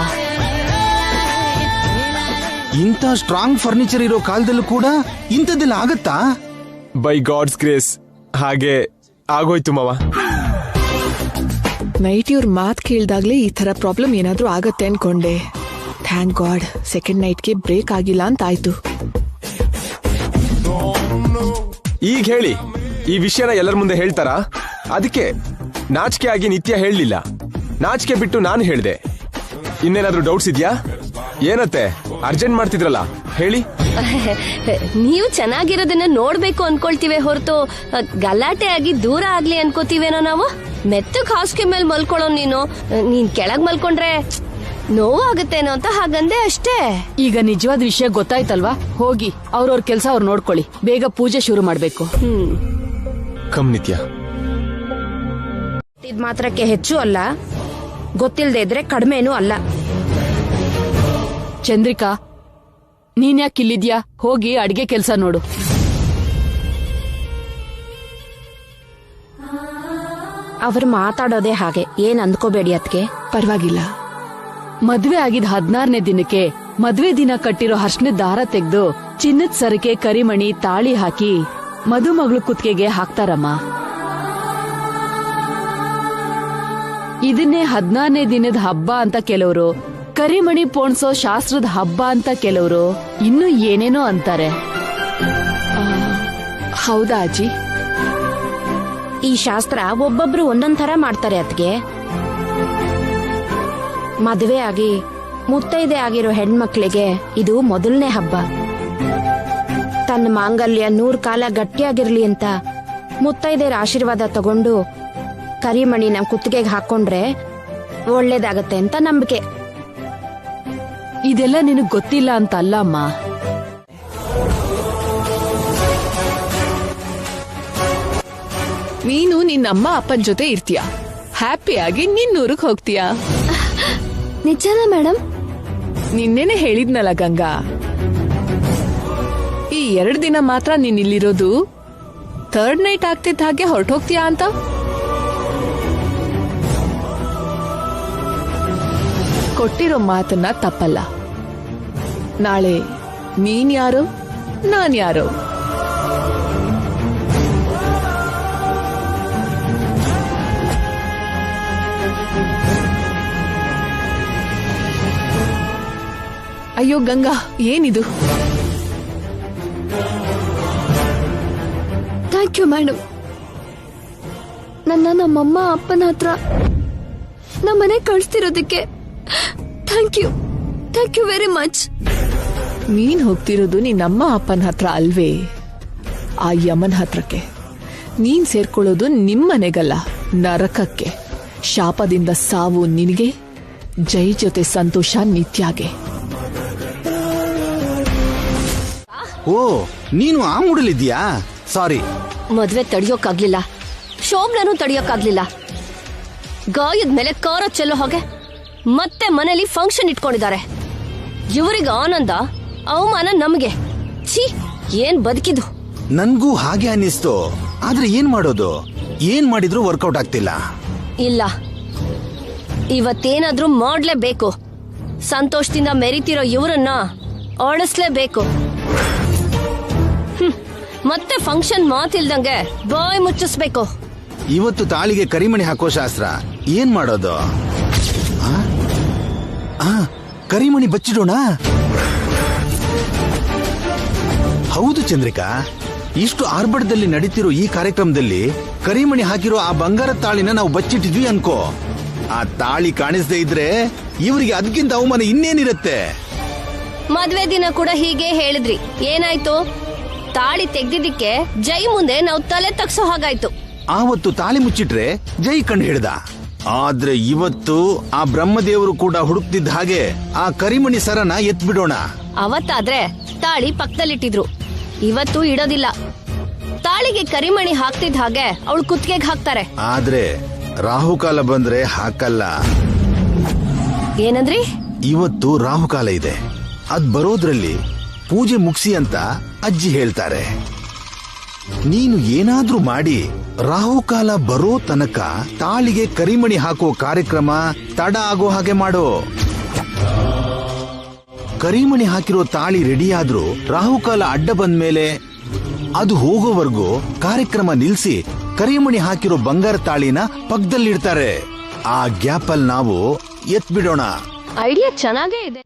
ಇಂಥ ಸ್ಟ್ರಾಂಗ್ ಫರ್ನಿಚರ್ ಇರೋ ಕಾಲದಲ್ಲೂ ಕೂಡ ಇಂಥದ್ದೆಲ್ಲ ಆಗತ್ತಾ? ಬೈ ಗಾಡ್ಸ್ ಗ್ರೇಸ್ ಹಾಗೆ ಆಗೋಯ್ತು ಮಾವ. ನೈಟ್ ಇವ್ರ ಮಾತ್ ಕೇಳ್ದಾಗ್ಲೇ ಈ ತರ ಪ್ರಾಬ್ಲಮ್ ಏನಾದ್ರೂ ಆಗತ್ತೆ ಅನ್ಕೊಂಡೆ. ಥ್ಯಾಂಕ್ ಗಾಡ್ ಸೆಕೆಂಡ್ ನೈಟ್ಗೆ ಬ್ರೇಕ್ ಆಗಿಲ್ಲ ಅಂತ ಆಯ್ತು. ಈಗ ಹೇಳಿ, ಈ ವಿಷಯನ ಎಲ್ಲರ ಮುಂದೆ ಹೇಳ್ತಾರಾ? ಅದಕ್ಕೆ ನಾಚಿಕೆ ಆಗಿ ನಿತ್ಯ ಹೇಳಲಿಲ್ಲ, ನಾಚಿಕೆ ಬಿಟ್ಟು ನಾನು ಹೇಳ್ದೆ. ಇನ್ನೇನಾದ್ರೂ ಡೌಟ್ಸ್ ಇದೆಯಾ? ಏನತ್ತೆ ಅರ್ಜೆಂಟ್ ಮಾಡ್ತಿದ್ರಲ್ಲ, ಹೇಳಿ. ನೀವು ಚೆನ್ನಾಗಿರೋದನ್ನ ನೋಡ್ಬೇಕು ಅನ್ಕೊಳ್ತೀವಿ ಹೊರತು ಗಲಾಟೆ ಆಗಿ ದೂರ ಆಗ್ಲಿ ಅನ್ಕೋತೀವೇನೋ ನಾವು. ಮೆತ್ತಗ್ ಹಾಸಿಗೆ ಮೇಲೆ ಮಲ್ಕೊಳ್ಳೋ ನೀನ್ ಕೆಳಗ್ ಮಲ್ಕೊಂಡ್ರೆ ನೋವಾಗತ್ತೇನೋ ಅಂತ ಹಾಗಂದೆ ಅಷ್ಟೇ. ಈಗ ನಿಜವಾದ ವಿಷಯ ಗೊತ್ತಾಯ್ತಲ್ವಾ? ಹೋಗಿ ಅವ್ರವ್ರ ಕೆಲ್ಸ ಅವ್ರು ನೋಡ್ಕೊಳ್ಳಿ. ಬೇಗ ಪೂಜೆ ಶುರು ಮಾಡ್ಬೇಕು. ಕಮ್ ನಿತ್ಯ. ಇದ್ ಮಾತ್ರಕ್ಕೆ ಹೆಚ್ಚು ಅಲ್ಲ, ಗೊತ್ತಿಲ್ಲದೆ ಇದ್ರೆ ಕಡಿಮೆನೂ ಅಲ್ಲ. ಚಂದ್ರಿಕಾ, ನೀನ್ ಯಾಕೆ ಇಲ್ಲಿದ್ಯಾ? ಹೋಗಿ ಅಡ್ಗೆ ಕೆಲ್ಸ ನೋಡು. ಅವ್ರು ಮಾತಾಡೋದೇ ಹಾಗೆ, ಏನ್ ಅಂದ್ಕೋಬೇಡಿ ಅದ್ಕೆ. ಪರವಾಗಿಲ್ಲ. ಮದ್ವೆ ಆಗಿದ್ 16ನೇ ದಿನಕ್ಕೆ ಮದ್ವೆ ದಿನ ಕಟ್ಟಿರೋ ಅರ್ಶಿನದ ದಾರ ತೆಗೆದು ಚಿನ್ನದ ಸರಕೆ ಕರಿಮಣಿ ತಾಳಿ ಹಾಕಿ ಮದುಮಗಳು ಕುತ್ತಿಗೆಗೆ ಹಾಕ್ತಾರಮ್ಮ. ಇದನ್ನೇ 14ನೇ ದಿನದ ಹಬ್ಬ ಅಂತ ಕೆಲವರು, ಕರಿಮಣಿ ಪೋಣ್ಸೋ ಶಾಸ್ತ್ರದ ಹಬ್ಬ ಅಂತ ಕೆಲವರು, ಇನ್ನು ಏನೇನೋ ಅಂತಾರೆ. ಹೌದಾ ಅಜ್ಜಿ? ಈ ಶಾಸ್ತ್ರ ಒಬ್ಬೊಬ್ರು ಒಂದೊಂದ್ ತರ ಮಾಡ್ತಾರೆ ಅದ್ಕೆ. ಮದುವೆ ಆಗಿ ಮುತ್ತೈದೆ ಆಗಿರೋ ಹೆಣ್ಮಕ್ಳಿಗೆ ಇದು ಮೊದಲನೇ ಹಬ್ಬ. ತನ್ನ ಮಾಂಗಲ್ಯ 100 ಕಾಲ ಗಟ್ಟಿಯಾಗಿರ್ಲಿ ಅಂತ ಮುತ್ತೈದೆಯರ ಆಶೀರ್ವಾದ ತಗೊಂಡು ಕರಿಮಣಿ ನಮ್ ಕುತ್ತಿಗೆಗೆ ಹಾಕೊಂಡ್ರೆ ಒಳ್ಳೇದಾಗತ್ತೆ ಅಂತ ನಂಬಿಕೆ. ಇದೆಲ್ಲ ನಿನಗ್ ಗೊತ್ತಿಲ್ಲ ಅಂತ ಅಲ್ಲ ಅಮ್ಮ. ನೀನು ನಿನ್ನ ಅಮ್ಮ ಅಪ್ಪನ ಜೊತೆ ಇರ್ತೀಯ, ಹ್ಯಾಪಿಯಾಗಿ ನಿನ್ನೂರಿಗೆ ಹೋಗ್ತೀಯ. ನಿಜನಾ ಮೇಡಮ್? ನಿನ್ನೆನೆ ಹೇಳಿದ್ನಲ್ಲ ಗಂಗಾ, ಈ 2 ದಿನ ಮಾತ್ರ ನೀನ್ ಇಲ್ಲಿರೋದು, 3rd ನೈಟ್ ಆಗ್ತಿದ್ದ ಹಾಗೆ ಹೊರಟೋಗ್ತೀಯಾ ಅಂತ. ಕೊಟ್ಟಿರೋ ಮಾತನ್ನ ತಪ್ಪಲ್ಲ. ನಾಳೆ ನೀನ್ ಯಾರೋ ನಾನ್ ಯಾರೋ. ಅಯ್ಯೋ ಗಂಗಾ, ಏನಿದು? Thank you madam. ನಮ್ಮಮ್ಮ ಅಪ್ಪನ ಹತ್ರ ನಮ್ಮನೆ ಕಳಿಸ್ತಿರೋದಕ್ಕೆ ಥ್ಯಾಂಕ್ ಯು ವೆರಿ ಮಚ್. ನೀನ್ ಹೋಗ್ತಿರೋದು ನಿನ್ನಮ್ಮ ಅಪ್ಪನ ಹತ್ರ ಅಲ್ವೇ, ಆ ಯಮನ್ ಹತ್ರಕ್ಕೆ. ನೀನ್ ಸೇರ್ಕೊಳ್ಳೋದು ನಿಮ್ಮನೆಗಲ್ಲ, ನರಕಕ್ಕೆ. ಶಾಪದಿಂದ ಸಾವು ನಿನಗೆ, ಜೈ ಜೊತೆ ಸಂತೋಷ ನಿತ್ಯಾಗೆ. ಓ, ನೀನು ಆ ಮೂಡಲಿದ್ಯಾ? ಸಾರಿ. ಮದ್ವೆ ತಡಿಯೋಕ್ಕಾಗ್ಲಿಲ್ಲ, ಶೋಭನೂ ತಡಿಯೋಕ್ಕಾಗ್ಲಿಲ್ಲ. ಗಾಯದ ಮೇಲೆ ಕಾರ ಚೆಲ್ಲೋ ಹಾಗೆ ಮತ್ತೆ ಮನೇಲಿ ಫಂಕ್ಷನ್ ಇಟ್ಕೊಂಡಿದ್ದಾರೆ. ಇವರಿಗೆ ಆನಂದ, ಅವಮಾನ ನಮಗೆ. ಛೀ, ಏನ್ ಬದುಕಿದು. ನನ್ಗೂ ಹಾಗೆ ಅನ್ನಿಸ್ತು. ಆದ್ರೆ ಏನ್ ಮಾಡೋದು? ಏನ್ ಮಾಡಿದ್ರು ವರ್ಕೌಟ್ ಆಗ್ತಿಲ್ಲ. ಇಲ್ಲ, ಇವತ್ತೇನಾದ್ರೂ ಮಾಡ್ಲೇಬೇಕು. ಸಂತೋಷದಿಂದ ಮೆರಿತಿರೋ ಇವರನ್ನ ಓಡಿಸ್ಲೇಬೇಕು. ಮತ್ತೆ ಫಂಕ್ಷನ್ ಮಾತಿಲ್ದಂಗೆ ಬಾಯ್ ಮುಚ್ಚಿಸ್ಬೇಕು. ಇವತ್ತು ತಾಳಿಗೆ ಕರಿಮಣಿ ಹಾಕೋ ಶಾಸ್ತ್ರ. ಏನ್ ಮಾಡೋದು? ಕರಿಮಣಿ ಬಚ್ಚಿಡೋಣ. ಹೌದು ಚಂದ್ರಿಕಾ, ಇಷ್ಟು ಆರ್ಭಟದಲ್ಲಿ ನಡೀತಿರೋ ಈ ಕಾರ್ಯಕ್ರಮದಲ್ಲಿ ಕರಿಮಣಿ ಹಾಕಿರೋ ಆ ಬಂಗಾರ ತಾಳಿನ ನಾವು ಬಚ್ಚಿಟ್ಟಿದ್ವಿ ಅನ್ಕೋ. ಆ ತಾಳಿ ಕಾಣಿಸದೇ ಇದ್ರೆ ಇವರಿಗೆ ಅದಕ್ಕಿಂತ ಅವಮಾನ ಇನ್ನೇನಿರುತ್ತೆ. ಮದ್ವೆ ದಿನ ಕೂಡ ಹೀಗೆ ಹೇಳಿದ್ರಿ, ಏನಾಯ್ತು? ತಾಳಿ ತೆಗ್ದಿದ್ದಕ್ಕೆ ಜೈ ಮುಂದೆ ನಾವು ತಲೆ ತಗ್ಸೋ ಹಾಗಾಯ್ತು. ಆವತ್ತು ತಾಳಿ ಮುಚ್ಚಿಟ್ರೆ ಜೈ ಕಂಡು ಹಿಡ್ದ. ಆದ್ರೆ ಇವತ್ತು ಆ ಬ್ರಹ್ಮದೇವರು ಕೂಡ ಹುಡುಕ್ತಿದ್ದ ಹಾಗೆ ಆ ಕರಿಮಣಿ ಸರನ ಎತ್ಬಿಡೋಣ. ಅವತ್ತಾದ್ರೆ ತಾಳಿ ಪಕ್ಕದಲ್ಲಿಟ್ಟಿದ್ರು, ಇವತ್ತು ಇಡೋದಿಲ್ಲ. ತಾಳಿಗೆ ಕರಿಮಣಿ ಹಾಕ್ತಿದ್ದ ಹಾಗೆ ಅವಳು ಕುತ್ತಿಗೆಗೆ ಹಾಕ್ತಾರೆ. ಆದ್ರೆ ರಾಹುಕಾಲ ಬಂದ್ರೆ ಹಾಕಲ್ಲ. ಏನಂದ್ರಿ? ಇವತ್ತು ರಾಹುಕಾಲ ಇದೆ, ಅದ್ ಬರೋದ್ರಲ್ಲಿ ಪೂಜೆ ಮುಗಿಸಿ ಅಂತ ಅಜ್ಜಿ ಹೇಳ್ತಾರೆ. ನೀನು ಏನಾದ್ರೂ ಮಾಡಿ ರಾಹುಕಾಲ ಬರೋ ತನಕ ತಾಳಿಗೆ ಕರಿಮಣಿ ಹಾಕೋ ಕಾರ್ಯಕ್ರಮ ತಡ ಆಗೋ ಹಾಗೆ ಮಾಡೋ. ಕರಿಮಣಿ ಹಾಕಿರೋ ತಾಳಿ ರೆಡಿಯಾದ್ರೂ ರಾಹುಕಾಲ ಅಡ್ಡ ಬಂದ್ಮೇಲೆ ಅದು ಹೋಗೋವರೆಗೂ ಕಾರ್ಯಕ್ರಮ ನಿಲ್ಸಿ ಕರಿಮಣಿ ಹಾಕಿರೋ ಬಂಗಾರ ತಾಳಿನ ಪಕ್ಕದಲ್ಲಿಡ್ತಾರೆ. ಆ ಗ್ಯಾಪಲ್ ನಾವು ಎತ್ಬಿಡೋಣ. ಐಡಿಯಾ ಚೆನ್ನಾಗೇ ಇದೆ.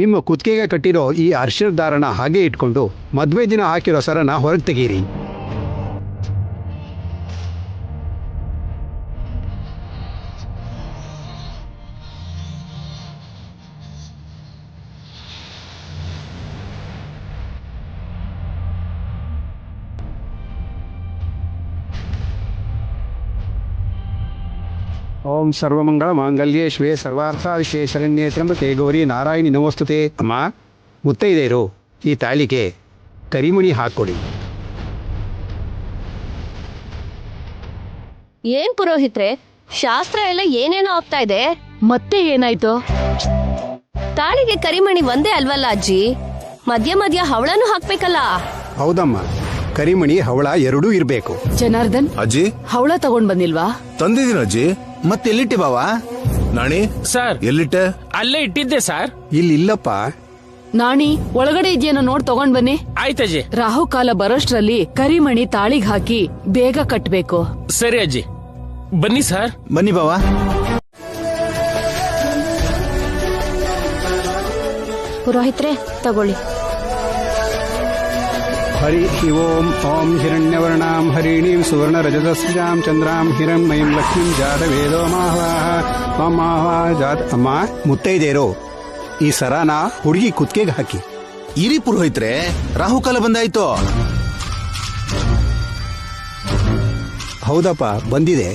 ನಿಮ್ಮ ಕುತ್ತಿಗೆಗೆ ಕಟ್ಟಿರೋ ಈ ಅರ್ಶಿನ ದಾರನ ಹಾಗೆ ಇಟ್ಕೊಂಡು ಮದುವೆ ದಿನ ಹಾಕಿರೋ ಸರನ ಹೊರಗೆ ತೆಗೀರಿ. ಓಂ ಸರ್ವಮಂಗಳ ಮಾಂಗಲ್ಯೇ ಶಿವೆ ಸರ್ವಾರ್ಥ ವಿಶೇ ಶರಣ್ಯೇ ತ್ರ್ಯಂಬಕೆ ಗೌರಿ ನಾರಾಯಣಿ ನಮೋಸ್ತುತೆ. ಅಮ್ಮ, ಮುತ್ತೈದೆಯರು, ಈ ತಾಳಿಗೆ ಕರಿಮಣಿ ಹಾಕ್ಕೊಡಿ. ಏನ್ ಪುರೋಹಿತ್ರೆ, ಶಾಸ್ತ್ರ ಎಲ್ಲ ಏನೇನೋ ಆಗ್ತಾ ಇದೆ. ಮತ್ತೆ ಏನಾಯ್ತು? ತಾಳಿಗೆ ಕರಿಮಣಿ ಒಂದೇ ಅಲ್ವಲ್ಲ ಅಜ್ಜಿ, ಮಧ್ಯ ಮಧ್ಯ ಹವಳನು ಹಾಕ್ಬೇಕಲ್ಲ. ಹೌದಮ್ಮ, ಕರಿಮಣಿ ಹವಳ ಎರಡೂ ಇರ್ಬೇಕು. ಜನಾರ್ದನ್, ಅಜ್ಜಿ ಹವಳ ತಗೊಂಡ್ ಬಂದಿಲ್ವಾ? ತಂದಿದ್ದೀನಿ ಅಜ್ಜಿ. ಮತ್ತೆಲ್ಲಿಟ್ಟೆ ಬಾವಾ? ನಾಣಿ ಸರ್, ಎಲ್ಲಿಟ್ಟೆ? ಅಲ್ಲೇ ಇಟ್ಟಿದ್ದೆ ಸರ್. ಇಲ್ಲಪ್ಪ. ನಾಣಿ ಒಳಗಡೆ ಇದೆಯೇನೋ ನೋಡ್ ತಗೊಂಡ್ ಬನ್ನಿ. ಆಯ್ತಜ್ಜಿ. ರಾಹುಕಾಲ ಬರೋಷ್ಟ್ರಲ್ಲಿ ಕರಿಮಣಿ ತಾಳಿಗ್ ಹಾಕಿ ಬೇಗ ಕಟ್ಬೇಕು. ಸರಿ ಅಜ್ಜಿ, ಬನ್ನಿ ಸರ್. ಬನ್ನಿ ಬಾವಾ. ಪುರೋಹಿತ್ರೆ ತಗೊಳ್ಳಿ. ಹರಿ ಓಂ ಓಂ ಹಿರಣ್ಯವರ್ಣಾಂ ಹರಿಣೀಂ ಸುವರ್ಣ ರಜತಸ್ಯಾಂ ಚಂದ್ರಾಂ ಹಿರಣ್ಮಯೀಂ ಲಕ್ಷ್ಮೀಂ ಜಾತ ವೇದೋ ಜಾತ. ಅಮ್ಮ, ಮುತ್ತೈದೇರು, ಈ ಸರಾನ ಹುಡುಗಿ ಕುತ್ತಿಗೆಗೆ ಹಾಕಿ. ಇರಿ ಪುರೋಹಿತ್ರೆ, ರಾಹುಕಾಲ ಬಂದಾಯ್ತು. ಹೌದಪ್ಪ, ಬಂದಿದೆ.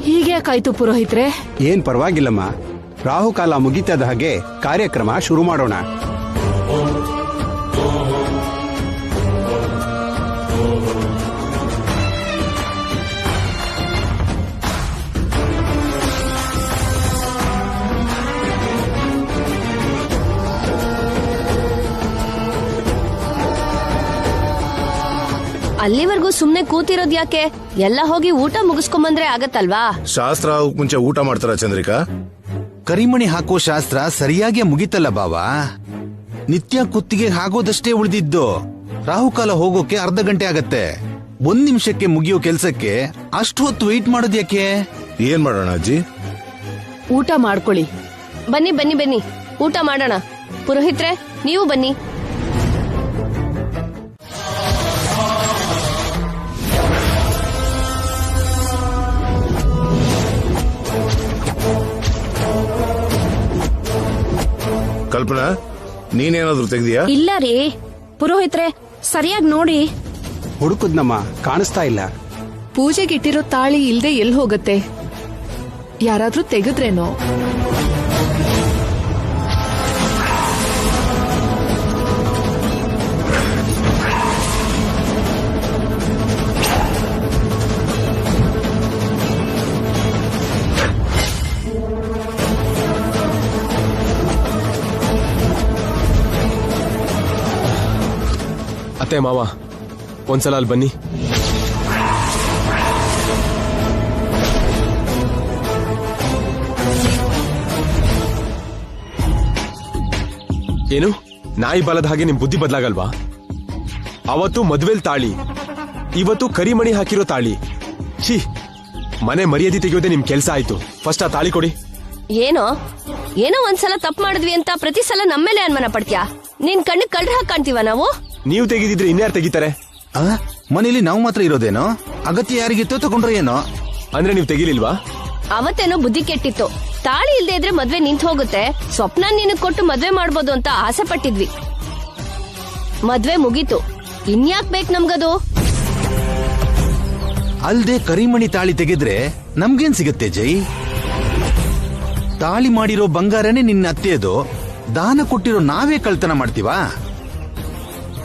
ಹೀಗ್ಯಾಕಾಯ್ತು ಪುರೋಹಿತ್ರೆ? ಏನ್ ಪರವಾಗಿಲ್ಲಮ್ಮ. ರಾಹುಕಾಲ ಮುಗಿತದ ಹಾಗೆ ಕಾರ್ಯಕ್ರಮ ಶುರು ಮಾಡೋಣ. ಅಲ್ಲಿವರೆಗೂ ಸುಮ್ನೆ ಕೂತಿರೋದ್ ಯಾಕೆ? ಎಲ್ಲ ಹೋಗಿ ಊಟ ಮುಗಿಸ್ಕೊಂಬಂದ್ರೆ ಆಗತ್ತಲ್ವಾ? ಶಾಸ್ತ್ರ ಮುಂಚೆ ಊಟ ಮಾಡ್ತಾರ ಚಂದ್ರಿಕಾ? ಕರಿಮಣಿ ಹಾಕೋ ಶಾಸ್ತ್ರ ಸರಿಯಾಗಿ ಮುಗಿತಲ್ಲ ಬಾವಾ. ನಿತ್ಯ ಕುತ್ತಿಗೆ ಹಾಕೋದಷ್ಟೇ ಉಳಿದಿದ್ದು. ರಾಹುಕಾಲ ಹೋಗೋಕೆ ಅರ್ಧ ಗಂಟೆ ಆಗತ್ತೆ. 1 ನಿಮಿಷಕ್ಕೆ ಮುಗಿಯೋ ಕೆಲ್ಸಕ್ಕೆ ಅಷ್ಟು ಹೊತ್ತು ವೆಯ್ಟ್ ಮಾಡೋದ್ ಯಾಕೆ? ಏನ್ ಮಾಡೋಣ ಅಜ್ಜಿ? ಊಟ ಮಾಡ್ಕೊಳ್ಳಿ. ಬನ್ನಿ ಬನ್ನಿ ಬನ್ನಿ, ಊಟ ಮಾಡೋಣ. ಪುರೋಹಿತ್ರೆ, ನೀವು ಬನ್ನಿ. ಕಲ್ಪನಾ, ನೀನೇನಾದ್ರೂ ತೆಗ್ದಿಯಾ? ಇಲ್ಲ ರೀ ಪುರೋಹಿತ್ರೆ, ಸರಿಯಾಗಿ ನೋಡಿ. ಹುಡುಕುದ್ನಮ್ಮ, ಕಾಣಿಸ್ತಾ ಇಲ್ಲ. ಪೂಜೆಗಿಟ್ಟಿರೋ ತಾಳಿ ಇಲ್ದೆ ಎಲ್ಲಿ ಹೋಗತ್ತೆ? ಯಾರಾದ್ರೂ ತೆಗೆದ್ರೇನೋ? ಅತ್ತೆ ಮಾವ, ಒಂದ್ಸಲ ಅಲ್ಲಿ ಬನ್ನಿ. ಏನು ನಾಯಿ ಬಲದ ಹಾಗೆ ನಿಮ್ ಬುದ್ಧಿ ಬದಲಾಗಲ್ವಾ? ಅವತ್ತು ಮದ್ವೆಲ್ ತಾಳಿ, ಇವತ್ತು ಕರಿಮಣಿ ಹಾಕಿರೋ ತಾಳಿ. ಛೀ, ಮನೆ ಮರ್ಯಾದೆ ತೆಗೆಯೋದೇ ನಿಮ್ ಕೆಲ್ಸ ಆಯ್ತು. ಫಸ್ಟ್ ಆ ತಾಳಿ ಕೊಡಿ. ಏನೋ ಏನೋ ಒಂದ್ಸಲ ತಪ್ಪು ಮಾಡಿದ್ವಿ ಅಂತ ಪ್ರತಿ ಸಲ ನಮ್ಮೇಲೆ ಅನುಮಾನ ಪಡ್ತೀಯಾ? ನಿನ್ ಕಣ್ಣಿಗೆ ಕಳ್ರ ಹಾಕಿ ಕಾಣ್ತೀವ ನಾವು? ನೀವು ತೆಗಿದಿದ್ರೆ ಇನ್ಯಾರು ತೆಗಿತಾರೆ? ಮನೇಲಿ ನಾವು ಮಾತ್ರ ಇರೋದೇನೋ? ಅಗತ್ಯ ಯಾರಿಗಿತ್ತೋ ತಗೊಂಡ್ರೆ ಏನೋ? ಅಂದ್ರೆ ನೀವು ತೆಗಿಲಿಲ್ವಾ? ಅವತ್ತೇನೋ ಬುದ್ಧಿ ಕೆಟ್ಟಿತ್ತು. ತಾಳಿ ಇಲ್ದೇ ಇದ್ರೆ ಮದ್ವೆ ನಿಂತು ಹೋಗುತ್ತೆ, ಸ್ವಪ್ನ ನಿನಗ್ ಕೊಟ್ಟು ಮದ್ವೆ ಮಾಡ್ಬೋದು ಅಂತ ಆಸೆ ಪಟ್ಟಿದ್ವಿ. ಮದ್ವೆ ಮುಗೀತು, ಇನ್ಯಾಕ್ ಬೇಕು ನಮ್ಗದು? ಅಲ್ದೆ ಕರಿಮಣಿ ತಾಳಿ ತೆಗೆದ್ರೆ ನಮ್ಗೇನ್ ಸಿಗತ್ತೆ ಜೈ? ತಾಳಿ ಮಾಡಿರೋ ಬಂಗಾರನೇ ನಿನ್ನ ಅತ್ತೆಯದು. ದಾನ ಕೊಟ್ಟಿರೋ ನಾವೇ ಕಳ್ತನ ಮಾಡ್ತೀವಾ?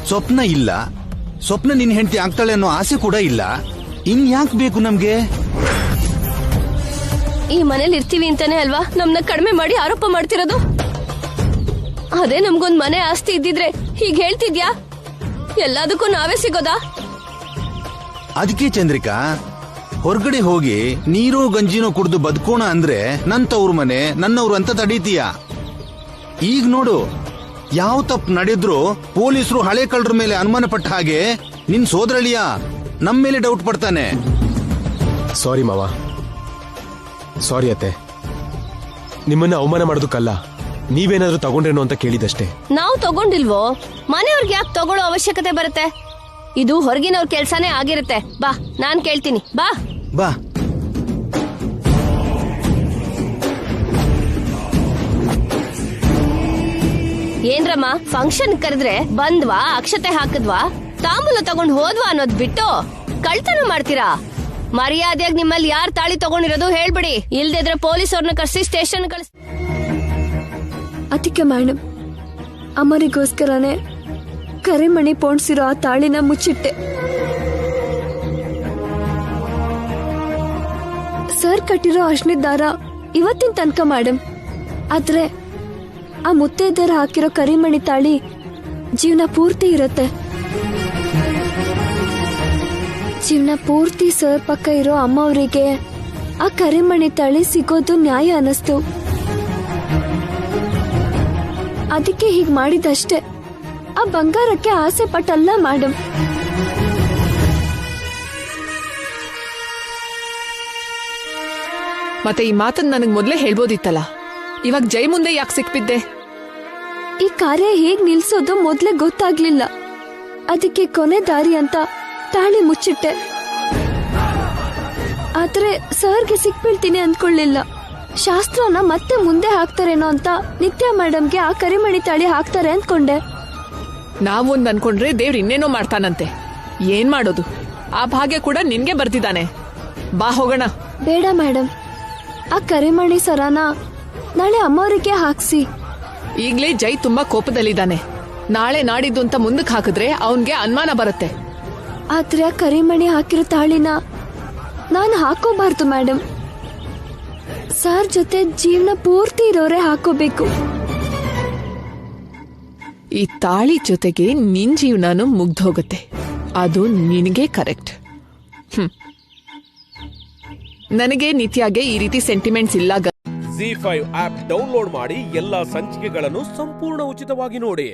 ಸ್ವಪ್ನ ಇಲ್ಲ, ಸ್ವಪ್ನ ನಿನ್ ಹೆಂಡತಿ ಆಗ್ತಾಳೆ ಅನ್ನೋ ಆಸೆ ಕೂಡ ಇಲ್ಲ. ಇನ್ಯಾಕ್ ಬೇಕು ನಮ್ಗೆ? ಈ ಮನೇಲಿ ಇರ್ತೀವಿ ಅಂತಾನೆ ಅಲ್ವಾ ನಮ್ನ ಕಡಿಮೆ ಮಾಡಿ ಆರೋಪ ಮಾಡ್ತಿರೋದು? ಅದೇ ನಮ್ಗೊಂದ್ ಮನೆ ಆಸ್ತಿ ಇದ್ದಿದ್ರೆ ಹೀಗ್ ಹೇಳ್ತಿದ್ಯಾ? ಎಲ್ಲದಕ್ಕೂ ನಾವೇ ಸಿಗೋದಾ? ಅದಕ್ಕೆ ಚಂದ್ರಿಕಾ, ಹೊರಗಡೆ ಹೋಗಿ ನೀರೋ ಗಂಜಿನೋ ಕುಡ್ದು ಬದುಕೋಣ ಅಂದ್ರೆ ನನ್ನವ್ರ ಮನೆ ನನ್ನವ್ರು ಅಂತ ತಡೀತೀಯ. ಈಗ ನೋಡು, ಯಾವ ತಪ್ಪು ನಡೆದ್ರು ಪೊಲೀಸರು ಹಳೆ ಕಳ್ಳರ ಮೇಲೆ ಅನುಮಾನ ಪಟ್ಟ ಹಾಗೆ ನಿನ್ ಸೋದರಳಿಯ ನಮ್ ಮೇಲೆ ಡೌಟ್ ಪಡ್ತಾನೆ. ಸಾರಿ ಮಾವ, ಸಾರಿ ಅತ್ತೆ. ನಿಮ್ಮನ್ನ ಅವಮಾನ ಮಾಡೋದಕ್ಕಲ್ಲ, ನೀವೇನಾದ್ರೂ ತಗೊಂಡ್ರೇನೋ ಅಂತ ಕೇಳಿದಷ್ಟೇ. ನಾವು ತಗೊಂಡಿಲ್ವೋ? ಮನೆಯವ್ರಿಗೆ ಯಾಕೆ ತಗೊಳ್ಳೋ ಅವಶ್ಯಕತೆ ಬರುತ್ತೆ? ಇದು ಹೊರಗಿನವ್ರ ಕೆಲ್ಸಾನೇ ಆಗಿರುತ್ತೆ. ಬಾ, ನಾನ್ ಕೇಳ್ತೀನಿ. ಬಾ ಬಾ. ಏನ್ರಮ್ಮ, ಫಂಕ್ಷನ್ ಕರೆದ್ರೆ ಬಂದ್ವಾ, ಅಕ್ಷತೆ ಹಾಕಿದ್ವಾ, ತಾಂಬೂಲ ತಗೊಂಡ್ ಹೋದ್ವಾ ಅನ್ನೋದ್ ಬಿಟ್ಟು ಕಳ್ತನ ಮಾಡ್ತೀರಾ? ಮರ್ಯಾದೆಯಾಗಿ ನಿಮ್ಮಲ್ಲಿ ಯಾರ್ ತಾಳಿ ತಗೊಂಡಿರೋದು ಹೇಳ್ಬಿಡಿ, ಇಲ್ದಿದ್ರೆ ಪೊಲೀಸ್ ಅವ್ರನ್ನ ಕರ್ಸಿ ಸ್ಟೇಷನ್ ಕಳಿಸ್. ಅದಕ್ಕೆ ಮೇಡಮ್ ಅಮ್ಮರಿಗೋಸ್ಕರನೇ ಕರಿಮಣಿ ಪೋಣಿಸಿರೋ ಆ ತಾಳಿನ ಮುಚ್ಚಿಟ್ಟೆ. ಸರ್ ಕಟ್ಟಿರೋ ಅರ್ಶಿನದ ದಾರ ಇವತ್ತಿನ ತನಕ ಮೇಡಮ್. ಆದ್ರೆ ಆ ಮುತ್ತೈದೆಯರು ಹಾಕಿರೋ ಕರಿಮಣಿ ತಾಳಿ ಜೀವನ ಪೂರ್ತಿ ಇರುತ್ತೆ. ಜೀವನ ಪೂರ್ತಿ ಸರ್ ಪಕ್ಕ ಇರೋ ಅಮ್ಮವರಿಗೆ ಆ ಕರಿಮಣಿ ತಾಳಿ ಸಿಗೋದು ನ್ಯಾಯ ಅನ್ನಿಸ್ತು. ಅದಕ್ಕೆ ಹೀಗ್ ಮಾಡಿದಷ್ಟೇ. ಆ ಬಂಗಾರಕ್ಕೆ ಆಸೆ ಪಟ್ಟಲ್ಲ ಮೇಡಮ್. ಮತ್ತೆ ಈ ಮಾತನ್ನ ನನಗ್ ಮೊದ್ಲೇ ಹೇಳ್ಬೋದಿತ್ತಲ್ಲ. ಇವಾಗ ಜೈ ಮುಂದೆ ಯಾಕೆ ಸಿಕ್ಬಿದ್ದೆ? ಈ ಕಾರ್ಯ ಹೇಗ್ ನಿಲ್ಸೋದು ಮೊದ್ಲೇ ಗೊತ್ತಾಗ್ಲಿಲ್ಲ. ಅದಕ್ಕೆ ಕೊನೆ ದಾರಿ ಅಂತ ತಾಳಿ ಮುಚ್ಚಿಟ್ಟೆ. ಆದ್ರೆ ಸರ್ಗೆ ಸಿಕ್ಬೀಳ್ತೀನಿ ಅಂದ್ಕೊಳ್ಳಿಲ್ಲ. ಶಾಸ್ತ್ರನ ಮತ್ತೆ ಮುಂದೆ ಹಾಕ್ತಾರೇನೋ ಅಂತ ನಿತ್ಯ ಮೇಡಮ್ಗೆ ಆ ಕರಿಮಣಿ ತಾಳಿ ಹಾಕ್ತಾರೆ ಅಂದ್ಕೊಂಡೆ. ನಾವೊಂದ್ ಅನ್ಕೊಂಡ್ರೆ ದೇವ್ರ ಇನ್ನೇನೋ ಮಾಡ್ತಾನಂತೆ. ಏನ್ ಮಾಡೋದು? ಆ ಭಾಗ್ಯ ಕೂಡ ನಿನ್ಗೆ ಬರ್ತಿದ್ದಾನೆ. ಬಾ ಹೋಗೋಣ. ಬೇಡ ಮೇಡಮ್, ಆ ಕರಿಮಣಿ ಸರಾನ ನಾಳೆ ಅಮ್ಮವರಿಗೆ ಹಾಕ್ಸಿ. ಈಗ್ಲೇ ಜೈ ತುಂಬಾ ಕೋಪದಲ್ಲಿದ್ದಾನೆ. ನಾಳೆ ನಾಡಿದ್ದು ಅಂತ ಮುಂದಕ್ಕೆ ಹಾಕಿದ್ರೆ ಅವನ್ಗೆ ಅನುಮಾನ ಬರುತ್ತೆ. ಆದ್ರೆ ಆ ಕರಿಮಣಿ ಹಾಕಿರೋ ತಾಳಿನ ನಾನು ಹಾಕೋಬಾರ್ದು ಮೇಡಮ್. ಸರ್ ಜೊತೆ ಜೀವನ ಪೂರ್ತಿ ಇರೋರೆ ಹಾಕೋಬೇಕು. ಈ ತಾಳಿ ಜೊತೆಗೆ ನಿನ್ ಜೀವನನೂ ಮುಗ್ದೋಗುತ್ತೆ. ಅದು ನಿನಗೆ ಕರೆಕ್ಟ್. ನನಗೆ ನಿತ್ಯಾಗೆ ಈ ರೀತಿ ಸೆಂಟಿಮೆಂಟ್ಸ್ ಇಲ್ಲ. ZEE5 ಆಪ್ ಡೌನ್ಲೋಡ್ ಮಾಡಿ ಎಲ್ಲಾ ಸಂಚಿಕೆಗಳನ್ನು ಸಂಪೂರ್ಣ ಉಚಿತವಾಗಿ ನೋಡಿ.